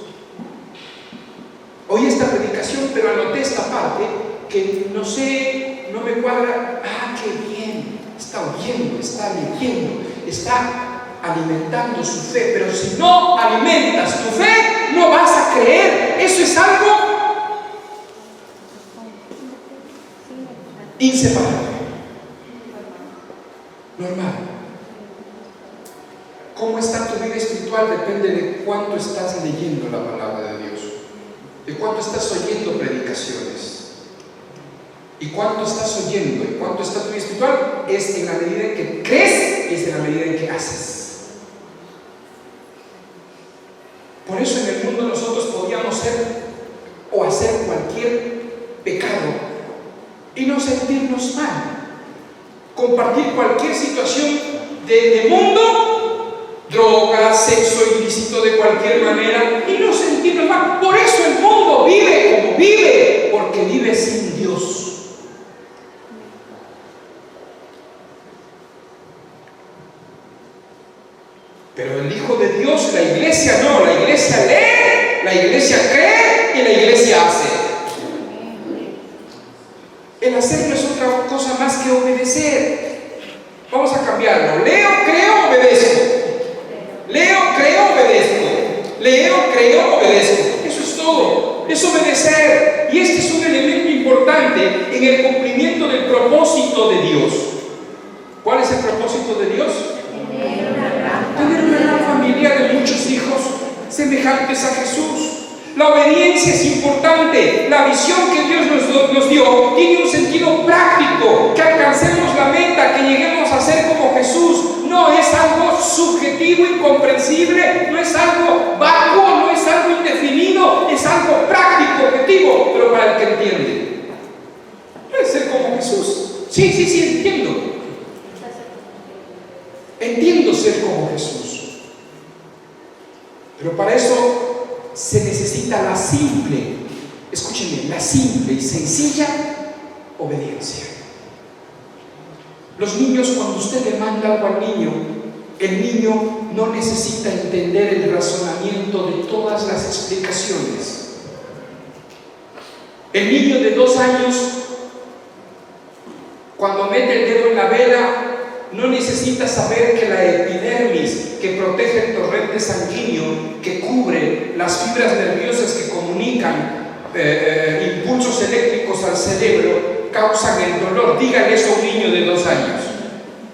Oí esta predicación, pero anoté esta parte que no sé, no me cuadra. Ah, qué bien. Está oyendo, está leyendo, está alimentando su fe. Pero si no alimentas tu fe, no vas a creer. Eso es algo inseparable. Normal. Cómo está tu vida espiritual depende de cuánto estás leyendo la palabra de Dios, de cuánto estás oyendo predicaciones. y cuánto estás oyendo y cuánto está tu vida espiritual es en la medida en que crees y es en la medida en que haces. Por eso en el mundo nosotros podíamos ser o hacer cualquier pecado y no sentirnos mal, compartir cualquier situación de mundo, drogas, sexo ilícito de cualquier manera y no sentirnos mal. Por eso el mundo vive como vive, porque vive sin Dios. Pero el Hijo de Dios, la iglesia no, la iglesia lee, la iglesia cree y la iglesia hace. El hacer no es otra cosa más que obedecer. Vamos a cambiarlo. Leo, creo, obedezco. Leo, creo, obedezco. Leo, creo, obedezco. Eso es todo. Es obedecer. Y este es un elemento importante en el cumplimiento del propósito de Dios. ¿Cuál es el propósito de Dios? Tener una gran familia de muchos hijos semejantes a Jesús. La obediencia es importante. La visión que Dios nos dio tiene un sentido práctico, que alcancemos la meta, que lleguemos a ser como Jesús. No es algo subjetivo, incomprensible, no es algo vacuo, no es algo indefinido, es algo práctico, objetivo, pero para el que entiende. No es ser como Jesús. Sí, entiendo. Entiendo ser como Jesús. Pero para eso se necesita la simple, escúchenme, la simple y sencilla obediencia. Los niños, cuando usted le manda algo al niño, el niño no necesita entender el razonamiento de todas las explicaciones. El niño de 2 años, cuando mete el dedo en la vela, no necesita saber que la epidermis, que protege el torrente sanguíneo, que cubre las fibras nerviosas que comunican impulsos eléctricos al cerebro, causan el dolor. Díganle eso a un niño de 2 años.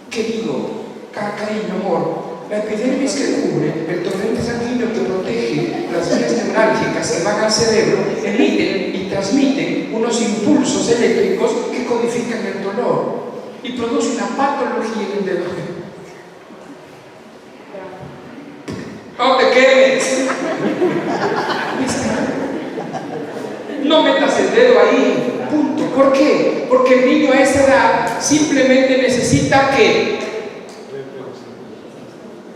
Querido, cariño, amor, la epidermis que cubre el torrente sanguíneo que protege las vías neurálgicas que van al cerebro, emiten y transmiten unos impulsos eléctricos que codifican el dolor y produce una patología en el dedo. No te quemes. No metas el dedo ahí. Punto. ¿Por qué? Porque el niño a esa edad simplemente necesita ¿qué?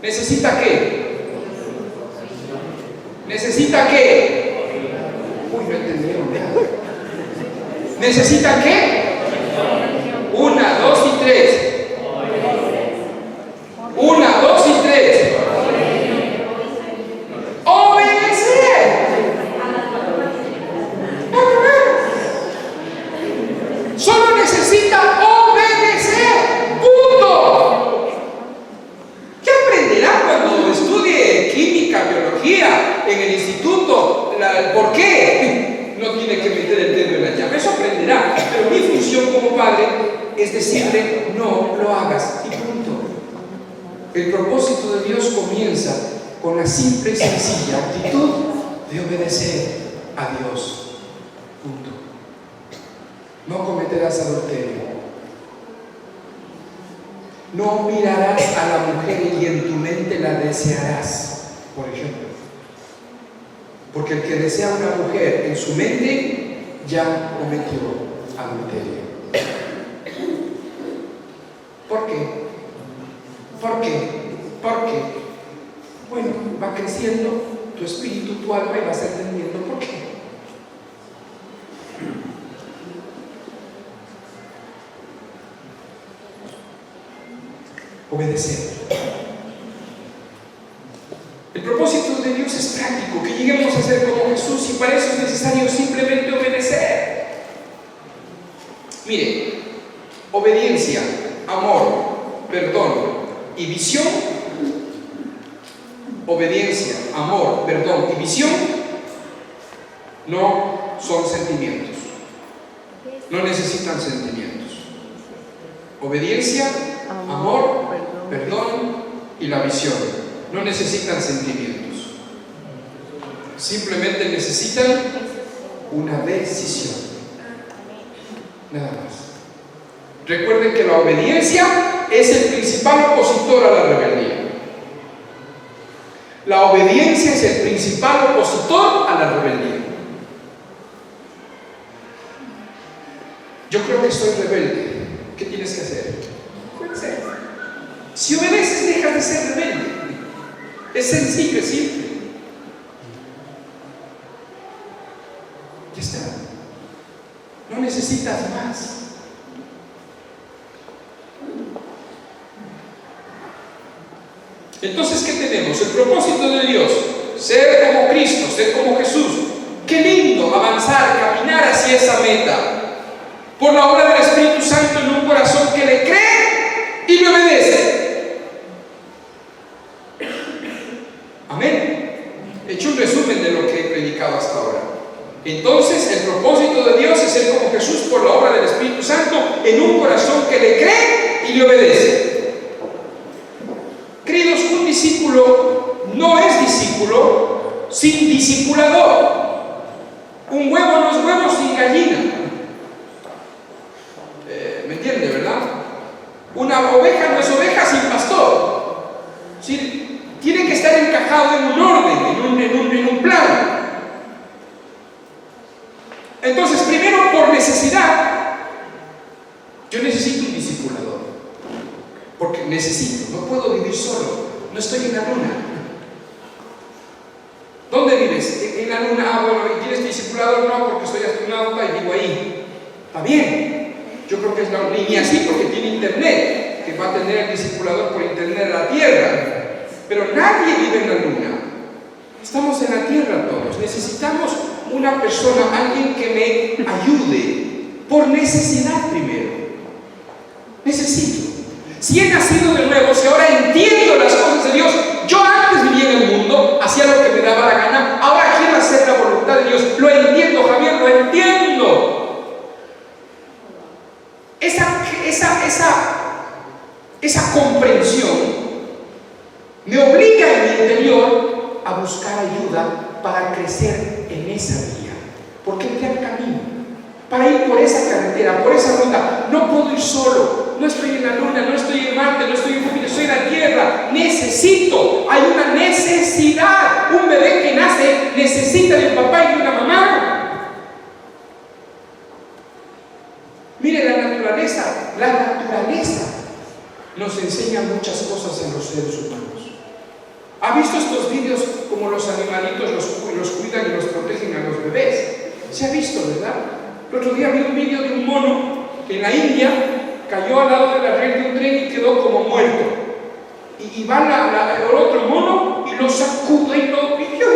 ¿Necesita qué? ¿Necesita qué? Uy, no entendieron nada. ¿Necesita qué? 1, 2 y 3. 1, 2 y 3. Obedecer. Solo necesita obedecer. Punto. ¿Qué aprenderá cuando estudie química, biología en el instituto? ¿Por qué no tiene que meter el dedo en la llave? Eso aprenderá. Pero mi función como padre es decirle, no lo hagas y punto. El propósito de Dios comienza con la simple y sencilla actitud de obedecer a Dios. Punto. No cometerás adulterio. No mirarás a la mujer y en tu mente la desearás, por ejemplo. Porque el que desea a una mujer en su mente ya cometió adulterio. ¿Por qué? ¿Por qué? Porque, bueno, va creciendo tu espíritu, tu alma y vas entendiendo por qué. Obedecer. El propósito de Dios es práctico, que lleguemos a ser como Jesús, y para eso es necesario simplemente obedecer. Mire, obediencia, amor, perdón y visión. Obediencia, amor, perdón y visión no son sentimientos. No necesitan sentimientos. Obediencia, amor, perdón y la visión no necesitan sentimientos. Simplemente necesitan una decisión. Nada más. Recuerden que la obediencia es el principal opositor a la rebeldía. La obediencia es el principal opositor a la rebeldía. Yo creo que soy rebelde. ¿Qué tienes que hacer? Obedecer. Si obedeces, dejas de ser rebelde. Es sencillo, es simple. Ya está. No necesitas más. Entonces, ¿qué tenemos? El propósito de Dios: ser como Cristo, ser como Jesús. Qué lindo avanzar, caminar hacia esa meta por la obra del Espíritu Santo en un corazón que le cree y le obedece. Amén. He hecho un resumen de lo que he predicado hasta ahora. Entonces, el propósito de Dios es ser como Jesús por la obra del Espíritu Santo en un corazón que le cree y le obedece. Queridos, un discípulo no es discípulo sin discipulador. Un huevo no es huevo sin gallina. ¿Me entiende, verdad? Una oveja no es oveja sin pastor. ¿Sí? Tiene que estar encajado en un orden, en un plan. Entonces, primero, por necesidad, yo necesito un discipulador. Porque necesito, no puedo vivir solo, no estoy en la luna. ¿Dónde vives? En la luna. Ah, bueno, ¿y tienes discipulador? No, porque soy astronauta y vivo ahí. Está bien. Yo creo que es la línea así porque tiene internet, que va a tener el discipulador por internet a la tierra. Pero nadie vive en la luna. Estamos en la tierra todos. Necesitamos una persona, alguien que me ayude por necesidad primero. Necesito. Si he nacido de nuevo, si ahora entiendo las cosas de Dios, yo antes vivía en el mundo, hacía lo que me daba la gana, ahora quiero hacer la voluntad de Dios. Lo entiendo, Javier, lo entiendo. Esa comprensión me obliga en mi interior a buscar ayuda para crecer en esa vía, porque es el camino para ir por esa carretera, por esa ruta. No puedo ir solo, no estoy en la luna, no estoy en Marte, no estoy en Júpiter, estoy en la Tierra. Necesito, hay una necesidad. Un bebé que nace necesita de un papá y de una mamá. Mire, la naturaleza nos enseña muchas cosas en los seres humanos. ¿Ha visto estos vídeos como los animalitos los cuidan y los protegen a los bebés? Se ha visto, ¿verdad? El otro día vi un vídeo de un mono que en la India cayó al lado de la red de un tren y quedó como muerto. Y va el otro mono y lo sacude y lo... Y yo,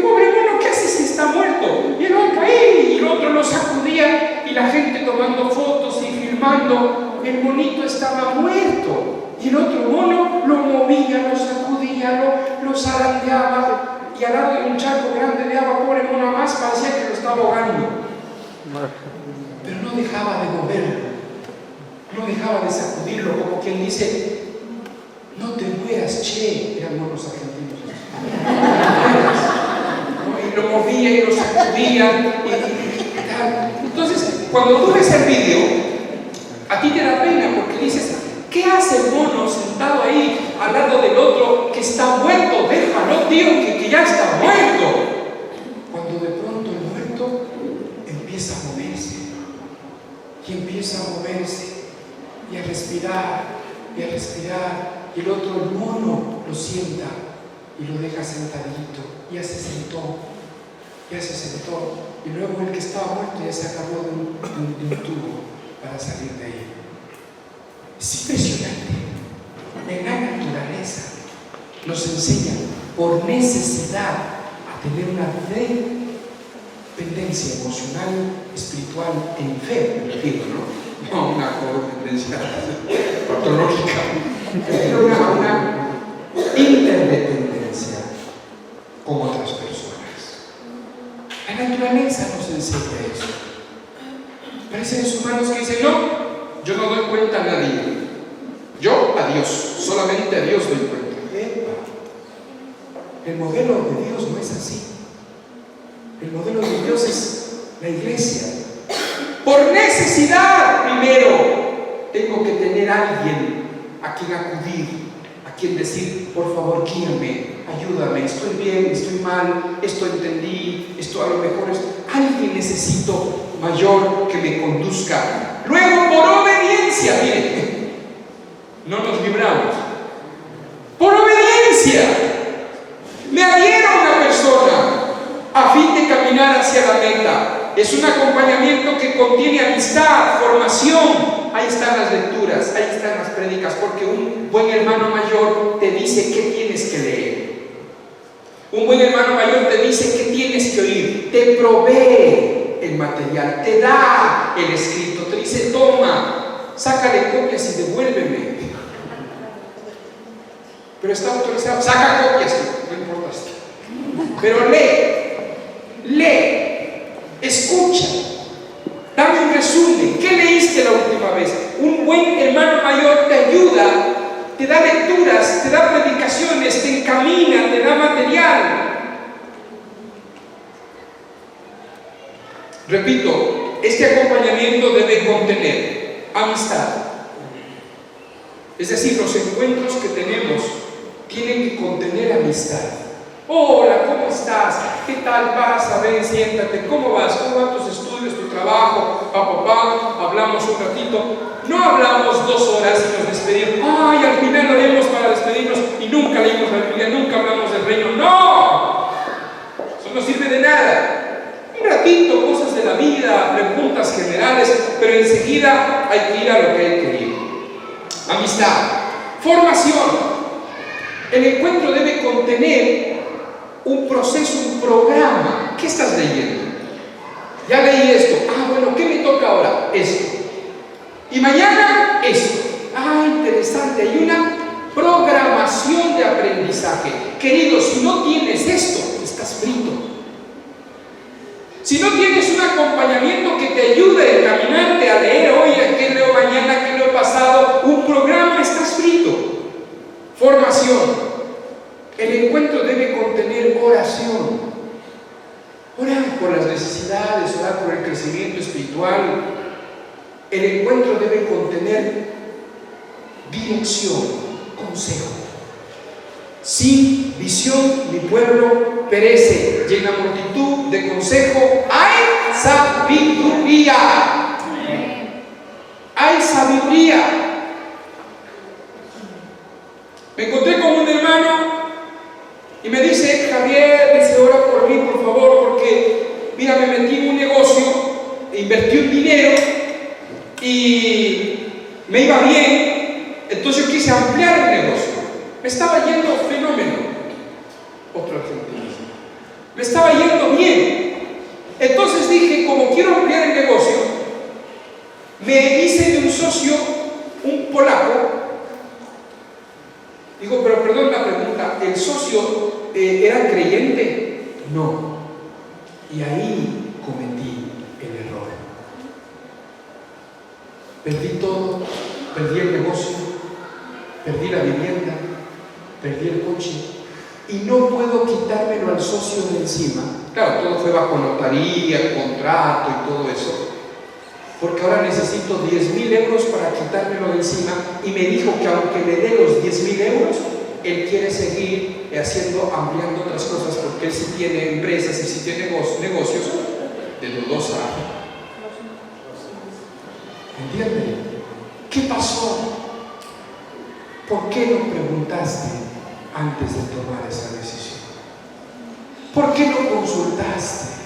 pobre mono, ¿qué hace si está muerto? Y él va a caer, y el otro lo sacudía y la gente tomando fotos y filmando. El monito estaba muerto y el otro mono lo movía, lo sacudía, lo zarandeaba, y al lado de un charco grande de agua, pobre mono, más parecía que lo estaba ahogando. Pero no dejaba de moverlo, no dejaba de sacudirlo, como quien dice: no te mueras, che. Eran monos argentinos. Y lo movía y lo sacudía y tal. Entonces, cuando tú ves el vídeo, a ti te da pena porque dices: ¿qué hace el mono sentado ahí al lado del otro que está muerto? Déjalo, tío, que ya está muerto. Cuando de pronto el muerto empieza a moverse, y empieza a moverse, y a respirar, y a respirar, y el otro, el mono, lo sienta y lo deja sentadito. Ya se sentó, y luego el que estaba muerto ya se agarró de un tubo para salir de ahí. Es impresionante. En la naturaleza nos enseña por necesidad a tener una dependencia emocional, espiritual, en fe, me refiero, ¿no? No una codependencia patológica, pero una interdependencia con otras personas. La naturaleza nos enseña eso. Pero hay seres humanos que dicen: no, yo no doy cuenta a nadie, yo a Dios, solamente a Dios doy cuenta. El modelo de Dios no es así. El modelo de Dios es la iglesia. Por necesidad necesidad, primero tengo que tener a alguien a quien acudir, a quien decir, por favor, guíame, ayúdame, estoy bien, estoy mal, esto entendí, esto a lo mejor es... Alguien necesito mayor que me conduzca. Luego, por obediencia, miren, no nos libramos. Por obediencia, me adhiero a una persona a fin de caminar hacia la meta. Es un acompañamiento que contiene amistad, formación. Ahí están las lecturas, ahí están las prédicas, porque un buen hermano mayor te dice qué tienes que leer. Un buen hermano mayor te dice qué tienes que oír, te provee el material, te da el escrito, te dice, toma, sácale copias y devuélveme. Pero está autorizado, saca copias, no importa esto. Pero lee, escucha, dame un resumen. ¿Qué leíste la última vez? Un buen hermano mayor te ayuda, te da lecturas, te da predicaciones, te encamina, te da material. Repito, este acompañamiento debe contener amistad. Es decir, los encuentros que tenemos tienen que contener amistad. Hola, ¿cómo estás? ¿Qué tal vas? Ven, siéntate. ¿Cómo vas? ¿Cómo van tus estudios, tu trabajo? Papá, hablamos un ratito. No hablamos 2 horas y nos despedimos. Ay, al final lo haremos para despedirnos y nunca leímos la Biblia, nunca hablamos del reino. ¡No! Eso no sirve de nada. Un ratito, cosas de la vida, preguntas generales, pero enseguida hay que ir a lo que hay que ir. Amistad. Formación. El encuentro debe contener un proceso, un programa. ¿Qué estás leyendo? Ya leí esto. Bueno, ¿qué me toca ahora? Esto. Y mañana esto. Interesante. Hay una programación de aprendizaje. Querido, si no tienes esto, estás frito. Si no tienes un acompañamiento que te ayude a encaminarte a leer hoy, a qué leo mañana, qué leo pasado, un programa, estás frito. Formación. El encuentro debe contener oración. Orar por las necesidades, orar por el crecimiento espiritual. El encuentro debe contener dirección, consejo. Sin visión mi pueblo perece, y en la multitud de consejo hay sabiduría. Hay sabiduría. Me encontré con un hermano y me dice, Javier, ora por mí, por favor, porque mira, me metí en un negocio, invertí un dinero y me iba bien, entonces yo quise ampliar el negocio. Me estaba yendo fenómeno. Otro argentino. Me estaba yendo bien. Entonces dije, como quiero ampliar el negocio, me hice de un socio, un polaco. Digo, pero perdón la pregunta, ¿el socio era creyente? No. Y ahí cometí el error. Perdí todo, perdí el negocio, perdí la vivienda, perdí el coche y no puedo quitármelo al socio de encima. Claro, todo fue bajo notaría, contrato y todo eso, porque ahora necesito 10.000 euros para quitármelo de encima, y me dijo que aunque le dé los 10.000 euros, él quiere seguir ampliando otras cosas, porque él sí tiene empresas y sí tiene negocios de dudosa. ¿Entienden? ¿Qué pasó? ¿Por qué no preguntaste antes de tomar esa decisión? ¿Por qué no consultaste?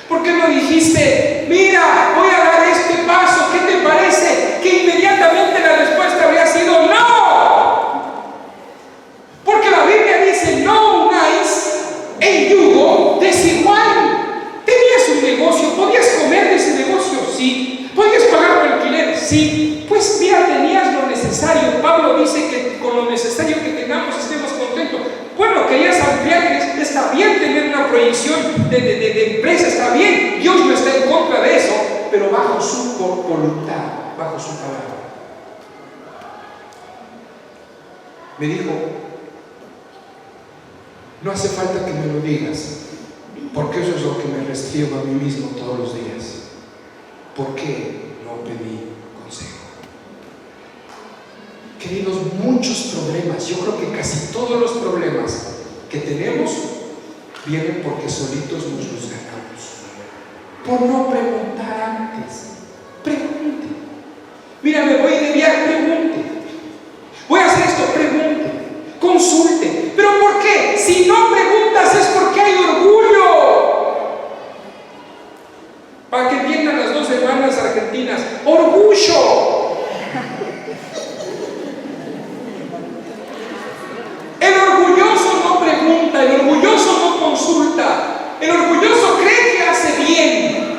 ¿Por qué no dijiste, mira, voy a dar este paso, ¿qué te parece? Que inmediatamente la respuesta habría sido no. Porque la Biblia dice, no unáis en yugo desigual. Tenías un negocio, podías comer de ese negocio, sí. Podías pagar tu alquiler, sí. Pues mira, tenías lo necesario. Pablo dice que con lo necesario que tengamos estemos contentos. Bueno, querías ampliar, está bien tener una proyección de empresa, está bien. Dios no está en contra de eso, pero bajo su voluntad, bajo su palabra. Me dijo, no hace falta que me lo digas, porque eso es lo que me restringo a mí mismo todos los días. ¿Por qué no no pedí consejo. Queridos, muchos problemas, yo creo que casi todos los problemas que tenemos vienen porque solitos nos los ganamos. Por no preguntar antes. Pregunte. Mira, me voy de viaje, pregunte. Voy a hacer esto, pregunte. Consulte. ¿Pero por qué? Si no preguntas es porque hay orgullo. Para que entiendan las dos hermanas argentinas. Orgullo. El orgulloso no pregunta, el orgulloso no consulta, el orgulloso cree que hace bien.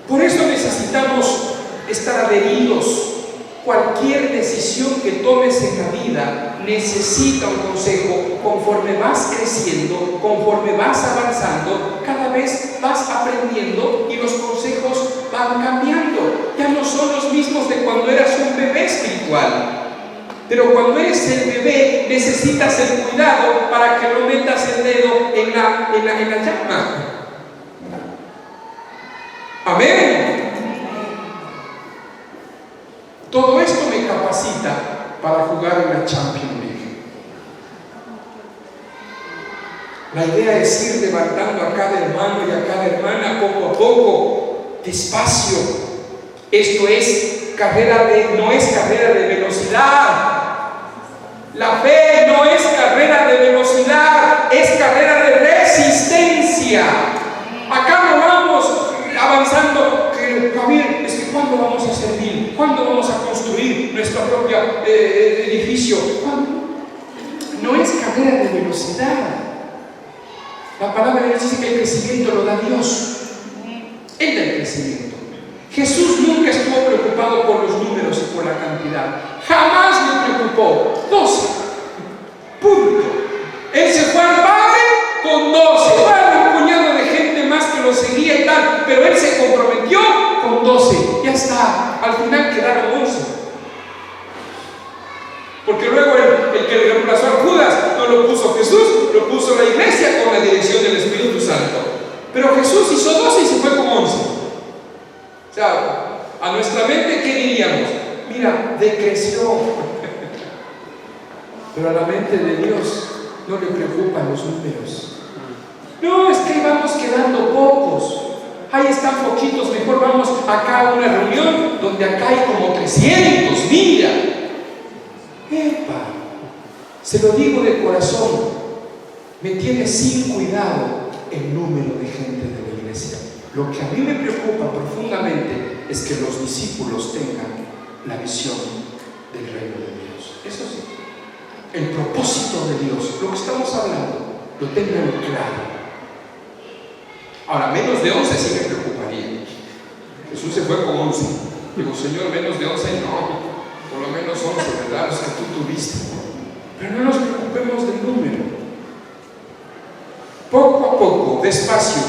Por eso necesitamos estar adheridos. Cualquier decisión que tomes en la vida necesita un consejo. Conforme vas creciendo, conforme vas avanzando, cada vez vas aprendiendo y los consejos van cambiando. Ya no son los mismos de cuando eras un bebé espiritual. Pero cuando eres el bebé necesitas el cuidado para que no metas el dedo en la llama. Amén. Todo esto me capacita para jugar en la Champions League. La idea es ir levantando a cada hermano y a cada hermana poco a poco, despacio. Esto es no es carrera de velocidad. La fe no es carrera de velocidad, es carrera de resistencia. Acá no vamos avanzando, Javier, es que ¿cuándo vamos a servir? ¿Cuándo vamos a construir nuestro propio edificio? ¿Cuándo? No es carrera de velocidad. La palabra de Dios dice que el crecimiento lo da Dios. Él da el crecimiento. Jesús nunca estuvo preocupado por los números y por la cantidad. Jamás le preocupó. 12. Punto. Él se fue al Padre con 12. Bueno, un puñado de gente más que lo seguía y tal, pero él se comprometió con 12. Ya está. Al final quedaron 11. Porque luego el que le reemplazó a Judas no lo puso Jesús, lo puso la iglesia con la dirección del Espíritu Santo. Pero Jesús hizo 12 y se fue con 11. O sea, a nuestra mente, ¿qué diríamos? Mira, decreció. Pero a la mente de Dios no le preocupan los números. No, es que vamos quedando pocos. Ahí están poquitos, mejor vamos acá a una reunión donde acá hay como 300, mira. Epa, se lo digo de corazón, me tiene sin cuidado el número de gente de la iglesia. Lo que a mí me preocupa profundamente es que los discípulos tengan la visión del reino de Dios. Eso sí, el propósito de Dios, lo que estamos hablando, lo tengan claro. Ahora, menos de 11 sí me preocuparía. Jesús se fue con 11. Digo, Señor, menos de 11 no. Por lo menos 11, ¿verdad? Los que tú tuviste. Pero no nos preocupemos del número. Poco a poco, despacio.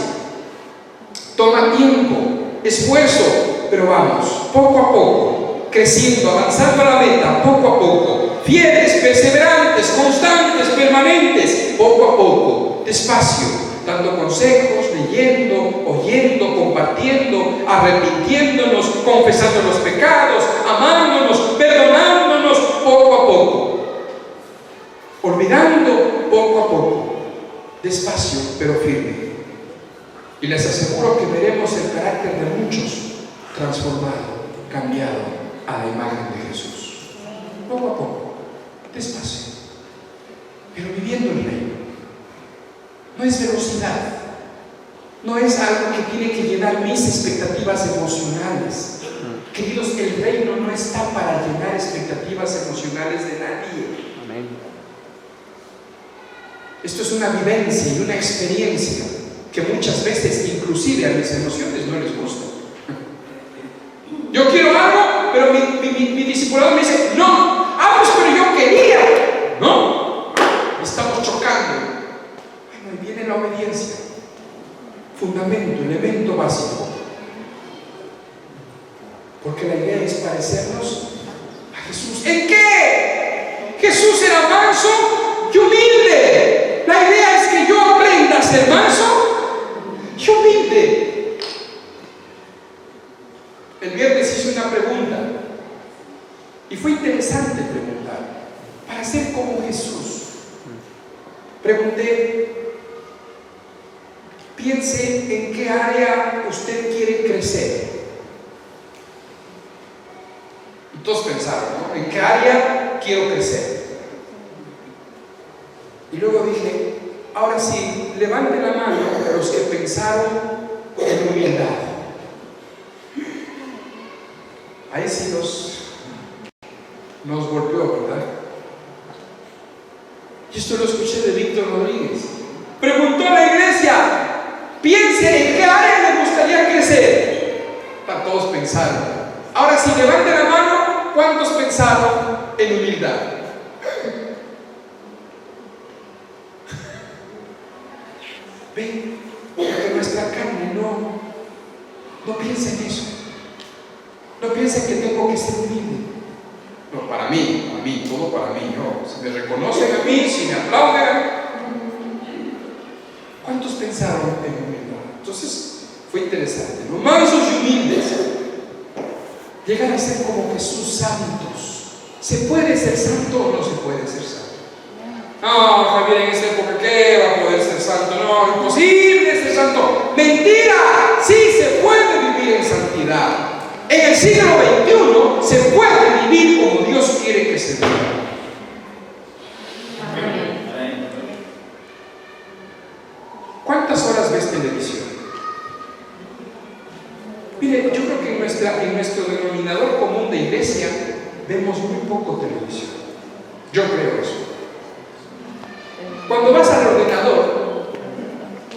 Toma tiempo, esfuerzo, pero vamos, poco a poco, creciendo, avanzando a la meta, poco a poco. Fieles, perseverantes, constantes, permanentes, poco a poco, despacio, dando consejos, leyendo, oyendo, compartiendo, arrepintiéndonos, confesando los pecados, amándonos, perdonándonos, poco a poco, olvidando poco a poco, despacio pero firme. Y les aseguro que veremos el carácter de muchos transformado, cambiado a la imagen de Jesús. Poco a poco, despacio, pero viviendo el reino. No es velocidad, no es algo que tiene que llenar mis expectativas emocionales. Queridos, el reino no está para llenar expectativas emocionales de nadie. Amén. Esto es una vivencia y una experiencia que muchas veces inclusive a mis emociones no les gusta. Yo quiero algo, pero mi discipulador me dice, no, pues pero yo quería. No, estamos chocando. Bueno, y viene la obediencia. Fundamento, elemento básico. Porque la idea es parecernos a Jesús. ¿En qué? Jesús era manso y humilde. La idea es que yo aprenda a ser manso y humilde. Pregunté, piense en qué área usted quiere crecer. Y todos pensaron, ¿no? ¿En qué área quiero crecer? Y luego dije, ahora sí, levante la mano los que pensaron en humildad. Ahí sí nos golpeó, ¿verdad? Y esto lo escuché de Víctor Rodríguez. Preguntó a la iglesia, piense en qué área le gustaría crecer. Para todos pensaron. Ahora sí, levante la mano, ¿cuántos pensaron en humildad? Ven, porque nuestra carne no piensa en eso. No piensa que tengo que ser humilde. No, para mí, todo para mí. No, si me reconocen a mí, si me aplauden. ¿Cuántos pensaron en humildad? Entonces, fue interesante. Los mansos y humildes llegan a ser como Jesús, santos. ¿Se puede ser santo o no se puede ser santo? No, Javier, en esta época, ¿qué va a poder ser santo? No, imposible ser santo. ¡Mentira! Sí se puede vivir en santidad. En el siglo XXI se puede vivir como Dios quiere que se viva. ¿Cuántas horas ves televisión? Mire, yo creo que en nuestro denominador común de iglesia vemos muy poco televisión. Yo creo eso. Cuando vas al ordenador,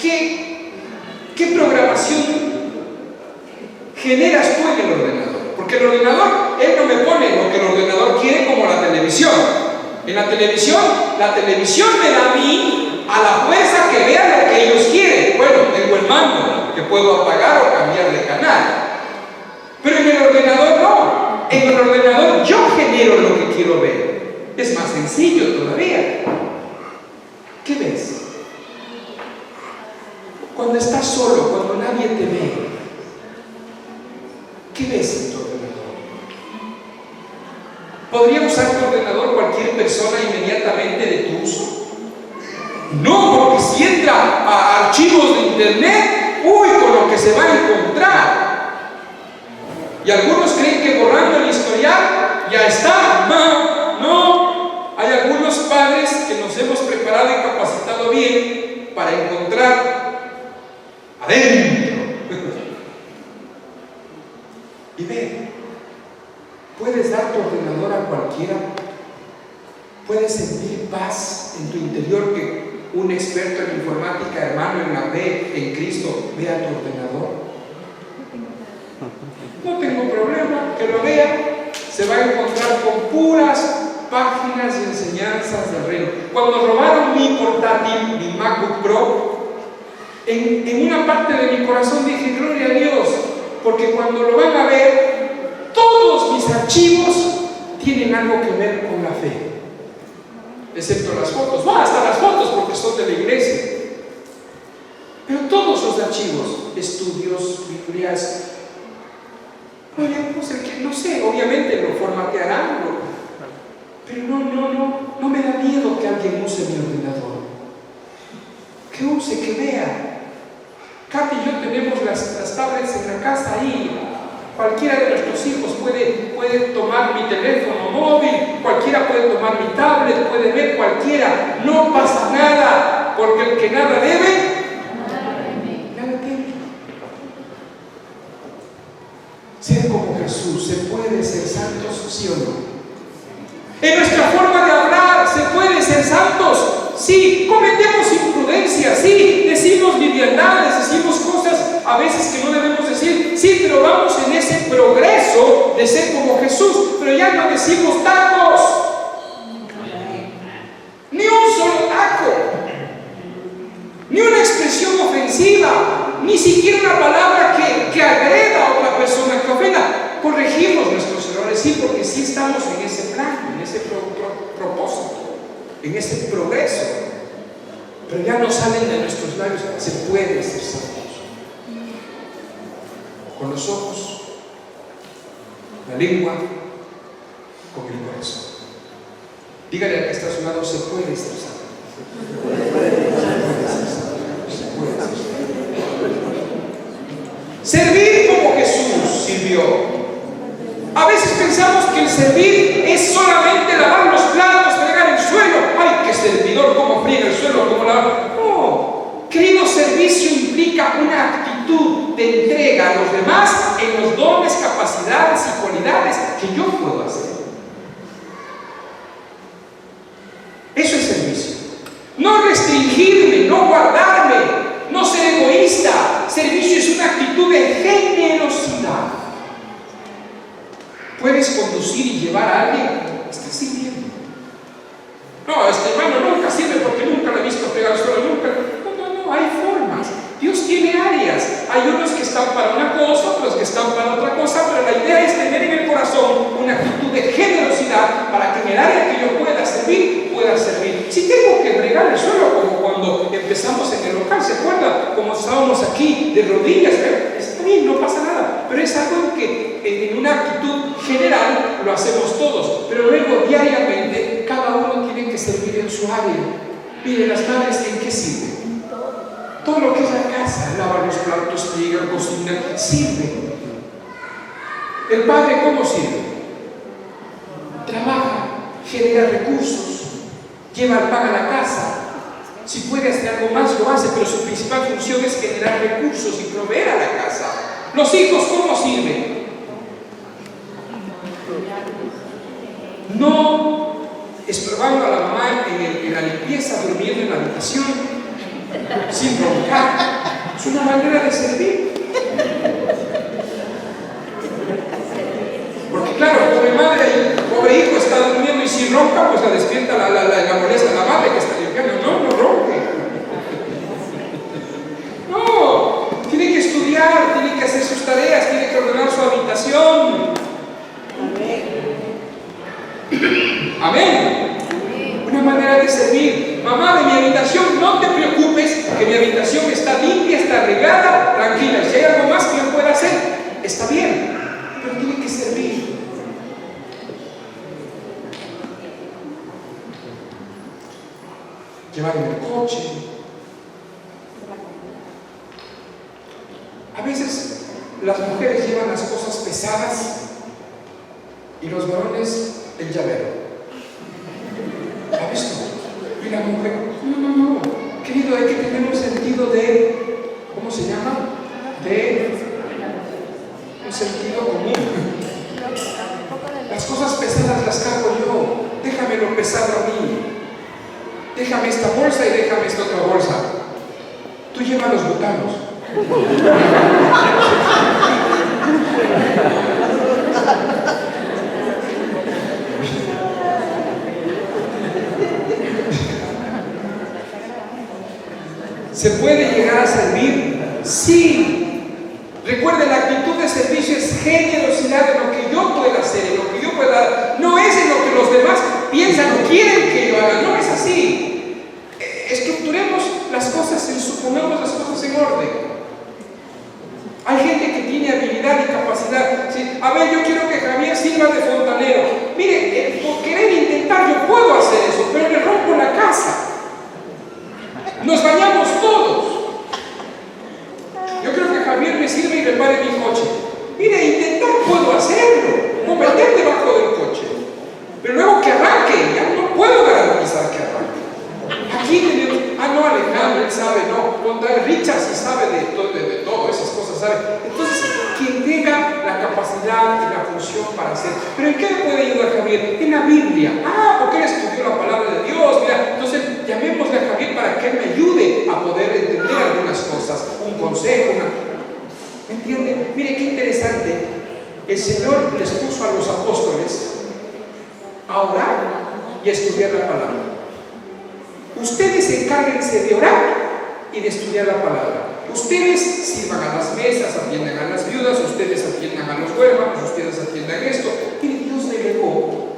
¿qué programación generas tú en el ordenador? Porque el ordenador, él no me pone lo que el ordenador quiere como la televisión. En la televisión me da a mí a la fuerza que vea lo que ellos quieren. Bueno, tengo el mando que puedo apagar o cambiar de canal. Pero en el ordenador no. En el ordenador yo genero lo que quiero ver. Es más sencillo todavía. ¿Qué ves? Cuando estás solo, cuando nadie te ve, ¿qué ves en tu ordenador? ¿Podría usar tu ordenador cualquier persona inmediatamente de tu uso? No, porque si entra a archivos de internet, con lo que se va a encontrar. Y algunos creen que borrando el historial ya está. No. Hay algunos padres que nos hemos preparado y capacitado bien para encontrar adentro. Y ve, puedes dar tu ordenador a cualquiera. Puedes sentir paz en tu interior que un experto en informática, hermano en la fe, en Cristo, vea tu ordenador. No tengo problema, que lo vea. Se va a encontrar con puras páginas y enseñanzas del reino. Cuando robaron mi portátil, mi MacBook Pro, en una parte de mi corazón dije, gloria a Dios, porque cuando lo van a ver, todos mis archivos tienen algo que ver con la fe, excepto las fotos. Hasta las fotos porque son de la iglesia, pero todos los archivos, estudios, Biblias, no sé, obviamente lo formatearán, pero no me da miedo que alguien use mi ordenador. Que use, que vea. Katy y yo tenemos las tablets en la casa ahí. Cualquiera de nuestros hijos puede tomar mi teléfono móvil, cualquiera puede tomar mi tablet, puede ver cualquiera. No pasa nada, porque el que nada debe, nada teme. Ser como Jesús, ¿se puede ser santos, sí o no? En nuestra forma de hablar, ¿se puede ser santos? Sí. Cometemos imprudencias, sí. Decimos liviandades, decimos cosas a veces que no debemos decir, sí, pero vamos en ese progreso de ser como Jesús. Pero ya no decimos tacos, ni un solo taco, ni una expresión ofensiva, ni siquiera una palabra que agreda a otra persona, que ofenda. Corregimos nuestros errores, sí, porque sí estamos en ese plan, en ese propósito, en ese progreso. Pero ya no salen de nuestros labios, se puede ser santos. Con los ojos, la lengua, con el corazón. Dígale al que está a su lado, se puede ser santo. Servir como Jesús sirvió. A veces pensamos que el servir es solamente lavar los platos, fregar el suelo. ¡Ay, qué servidor! ¿Cómo friega el suelo? ¿Cómo lava? No. Querido, servicio implica una actitud de entrega a los demás en los dones, capacidades y cualidades que yo puedo hacer. Eso es servicio. No restringirme, no guardarme, no ser egoísta. Servicio es una actitud de generosidad. Puedes conducir y llevar a alguien, estás sirviendo. No, este hermano nunca sirve porque nunca lo he visto pegar el suelo, nunca. No, hay formas. Dios tiene áreas. Hay unos que están para una cosa, otros que están para otra cosa, pero la idea es tener en el corazón una actitud de generosidad para que en el área que yo pueda servir, pueda servir. Si tengo que bregar el suelo, como cuando empezamos en el local, ¿se acuerdan? Como estábamos aquí de rodillas, está bien, no pasa nada, pero es algo que en una actitud general lo hacemos todos, pero luego diariamente cada uno tiene que servir en su área. Miren, las madres, ¿en qué sirven? Todo lo que es la casa, lavar los platos, friegan, cocinan, sirve. El padre, ¿cómo sirve? Trabaja, genera recursos, lleva el pan a la casa. Si puede hacer algo más, lo hace, pero su principal función es generar recursos y proveer a la casa. Los hijos, ¿cómo sirven? No estorbando a la mamá en la limpieza, durmiendo en la habitación, sin roncar. Es una manera de servir. Porque claro, pobre madre, pobre hijo está durmiendo y si ronca, pues la despierta, la molesta a la madre que está limpiando. No ronque. No, tiene que estudiar, tiene que hacer sus tareas, tiene que ordenar su habitación. Amén. Una manera de servir. Mamá, de mi habitación, no te preocupes, que mi habitación está limpia, está arreglada, tranquila. Si hay algo más que yo pueda hacer, está bien, pero tiene que servir. Llevar en el coche. A veces las mujeres llevan las cosas pesadas y los varones el llavero. ¿Ha visto? Y la mujer, no. Querido, hay que tener un sentido de, ¿cómo se llama? De un sentido común. Las cosas pesadas las cargo yo. Déjame lo pesado a mí. Déjame esta bolsa y déjame esta otra bolsa. Tú lleva los botanos. ¿Se puede llegar a servir? Sí. Recuerden, la actitud de servicio es generosidad en lo que yo pueda hacer, en lo que yo pueda dar. No es en lo que los demás piensan o quieren que yo haga. No es así. Estructuremos las cosas, pongamos las cosas en orden. Hay gente que tiene habilidad y capacidad. ¿Sí? A ver, yo quiero que Javier sirva de fontanero. Mire, por querer intentar yo puedo hacer eso, pero le rompo la casa. Nos bañamos todos. Yo creo que Javier me sirve y repare mi coche. Mire, intentar puedo hacerlo, o meter debajo del coche. Pero luego que arranque, ya no puedo garantizar que arranque. Aquí tenemos, no, Alejandro, él sabe, no, contra Richard sí sabe de todo, esas cosas sabe. Entonces, quien tenga la capacidad y la función para hacer. ¿Pero en qué le puede ayudar Javier? En la Biblia. Porque él estudió la palabra de Dios, mira. Entonces, llamémosle a Javier para que él me ayude a poder entender algunas cosas, un consejo, ¿me entienden? Mire qué interesante. El Señor les puso a los apóstoles a orar y a estudiar la palabra. Ustedes encárguense de orar y de estudiar la palabra. Ustedes sirvan a las mesas, atiendan a las viudas, ustedes atiendan a los huérfanos, ustedes atiendan esto. Y Dios delegó,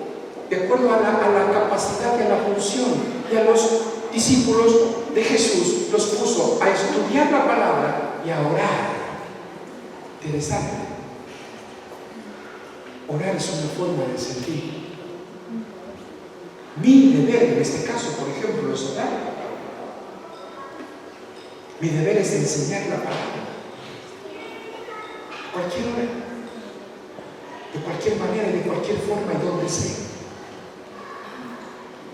de acuerdo a la capacidad y a la función, y a los discípulos de Jesús los puso a estudiar la palabra y a orar. Interesante. Orar es una forma de servir. Miren deber, en este caso, por ejemplo, es orar. Mi deber es enseñar la palabra. A cualquier hora, de cualquier manera, de cualquier forma y donde sea.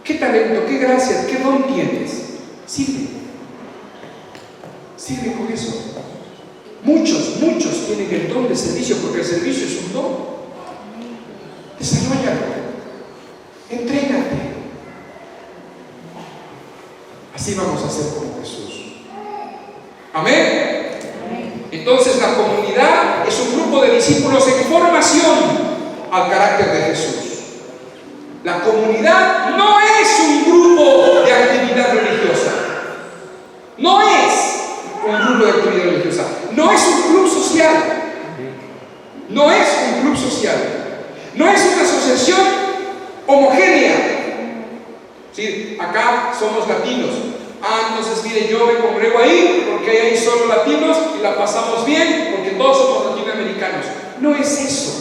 ¿Qué talento, qué gracia, qué don tienes? Sirve. Sirve con eso. Muchos tienen el don de servicio, porque el servicio es un don. Desarrollalo. Entrégate. Así vamos a ser como Jesús. Amén. Entonces la comunidad es un grupo de discípulos en formación al carácter de Jesús. La comunidad no es un grupo de actividad religiosa. No es un grupo de actividad religiosa. No es un club social. No es un club social. No es una asociación homogénea. ¿Sí? Acá somos latinos. Entonces mire, yo me congrego ahí porque hay solo latinos y la pasamos bien porque todos somos latinoamericanos. No es eso.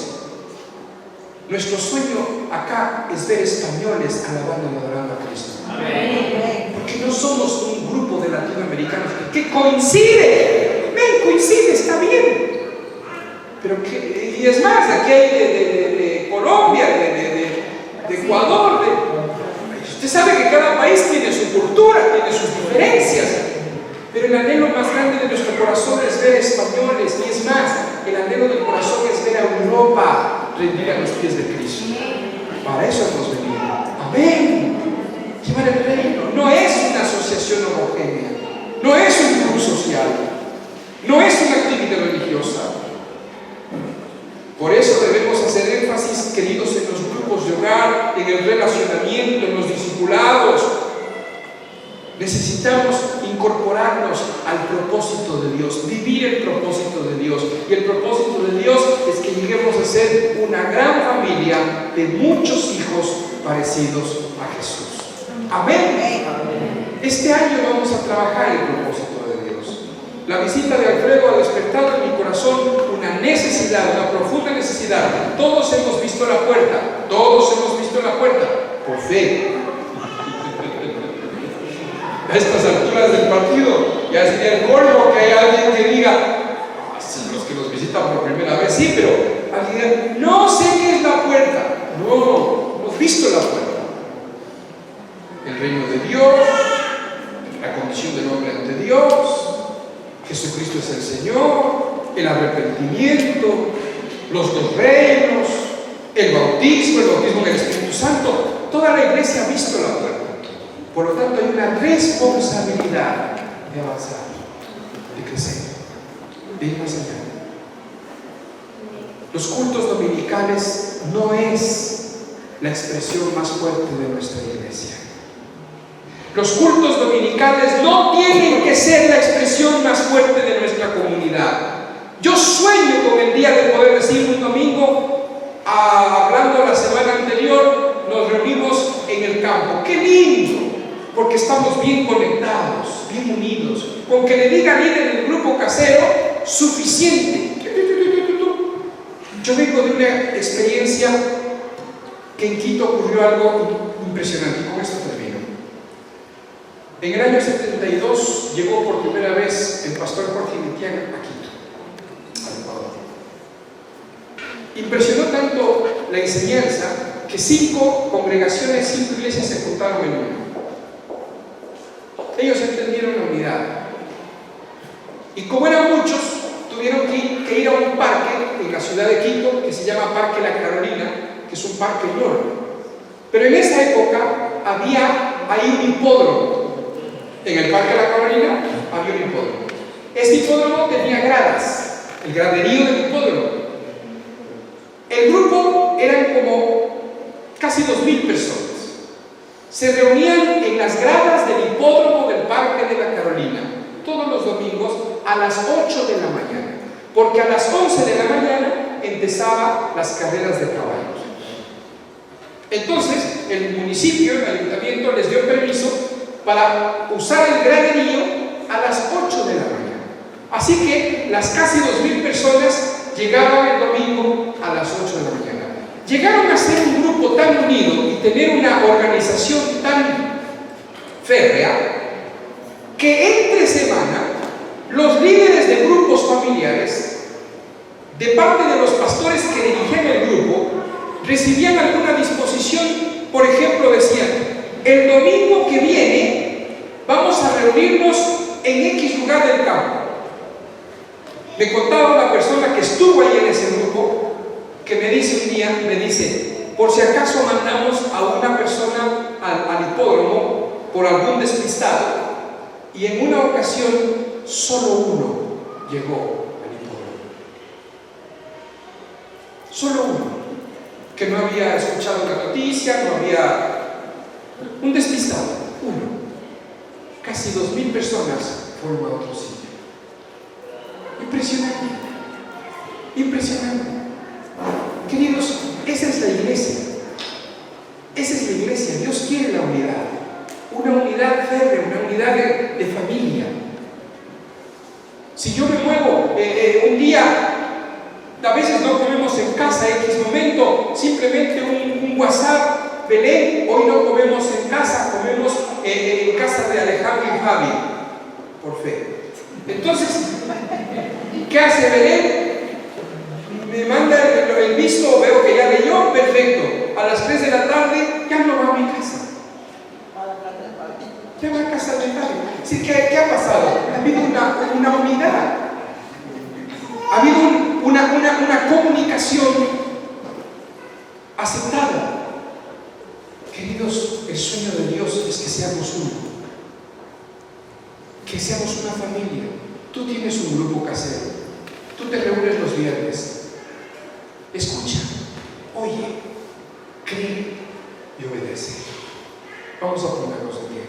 Nuestro sueño acá es ver españoles alabando y adorando a Cristo. Amén. Porque no somos un grupo de latinoamericanos que coincide. Ven, coincide, está bien. Pero que, y es más, aquí hay de Colombia, de Ecuador. Usted sabe que cada país tiene su cultura, tiene sus diferencias. Pero el anhelo más grande de nuestro corazón es ver españoles. Y es más, el anhelo del corazón es ver a Europa rendida a los pies de Cristo. Para eso hemos venido. Amén. Llevar el reino. No es una asociación homogénea. No es un club social. No es una actividad religiosa. Por eso debemos hacer énfasis, queridos, en los grupos de hogar, en el relacionamiento, en los discipulados. Necesitamos incorporarnos al propósito de Dios, vivir el propósito de Dios. Y el propósito de Dios es que lleguemos a ser una gran familia de muchos hijos parecidos a Jesús. Amén. Este año vamos a trabajar el propósito de Dios. La visita de Alfredo ha despertado en mi corazón una necesidad, una profunda necesidad. Todos hemos visto la puerta, por fe. A estas alturas del partido ya sería el colmo que hay alguien que diga, los que nos visitan por primera vez, sí, pero alguien diga, no sé qué es la puerta. No, hemos visto la puerta. El reino de Dios, la condición del hombre ante Dios, Jesucristo es el Señor, el arrepentimiento, los dos reinos, el bautismo en el Espíritu Santo. Toda la iglesia ha visto la puerta. Por lo tanto, hay una responsabilidad de avanzar, de crecer, de ir más allá. Los cultos dominicales no es la expresión más fuerte de nuestra iglesia. Los cultos dominicales no tienen que ser la expresión más fuerte de nuestra comunidad. Yo sueño con el día de poder decir un domingo, hablando la semana anterior, nos reunimos en el campo. ¡Qué lindo! Porque estamos bien conectados, bien unidos. Con que le diga líder del grupo casero, suficiente. Yo vengo de una experiencia que en Quito ocurrió algo impresionante. Y con esto termino. En el año 72 llegó por primera vez el pastor Jorge Mitián a Quito, al Ecuador. Impresionó tanto la enseñanza que 5 congregaciones, 5 iglesias se juntaron en uno. Ellos entendieron la unidad. Y como eran muchos, tuvieron que ir a un parque en la ciudad de Quito que se llama Parque La Carolina, que es un parque enorme. Pero en esa época había ahí un hipódromo. En el Parque La Carolina había un hipódromo. Este hipódromo tenía gradas, el graderío del hipódromo. El grupo eran como casi 2,000 personas. Se reunían en las gradas del hipódromo del Parque de la Carolina todos los domingos a las 8 de la mañana, porque a las 11 de la mañana empezaban las carreras de caballos. Entonces el municipio, el ayuntamiento, les dio permiso para usar el graderío a las 8 de la mañana. Así que las casi 2,000 personas llegaban el domingo a las 8 de la mañana. Llegaron a ser un grupo grupo tan unido y tener una organización tan férrea que entre semana los líderes de grupos familiares, de parte de los pastores que dirigían el grupo, recibían alguna disposición. Por ejemplo, decían: el domingo que viene vamos a reunirnos en X lugar del campo. Me contaba una persona que estuvo ahí en ese grupo, que me dice un día, me dice: por si acaso mandamos a una persona al hipódromo por algún despistado, y en una ocasión solo uno llegó al hipódromo. Solo uno, que no había escuchado la noticia, no había... un despistado, uno. Casi 2.000 personas fueron a otro sitio. Impresionante, impresionante. Queridos, esa es la iglesia. Esa es la iglesia. Dios quiere la unidad. Una unidad férrea, una unidad de familia. Si yo me muevo un día, a veces no comemos en casa, X momento, simplemente un WhatsApp: Belén, hoy no comemos en casa, comemos en casa de Alejandro y Fabi, por fe. Entonces, ¿qué hace Belén? Me manda el visto, veo que ya leyó, perfecto. A las 3 de la tarde ya no va a mi casa. Ya va a casa de Fabi. Sí, ¿qué ha pasado? Ha habido una unidad. Ha habido una comunicación aceptada. Queridos, el sueño de Dios es que seamos uno, que seamos una familia. Tú tienes un grupo casero, tú te reúnes los viernes. Escucha, oye, cree y obedece. Vamos a ponernos de pie.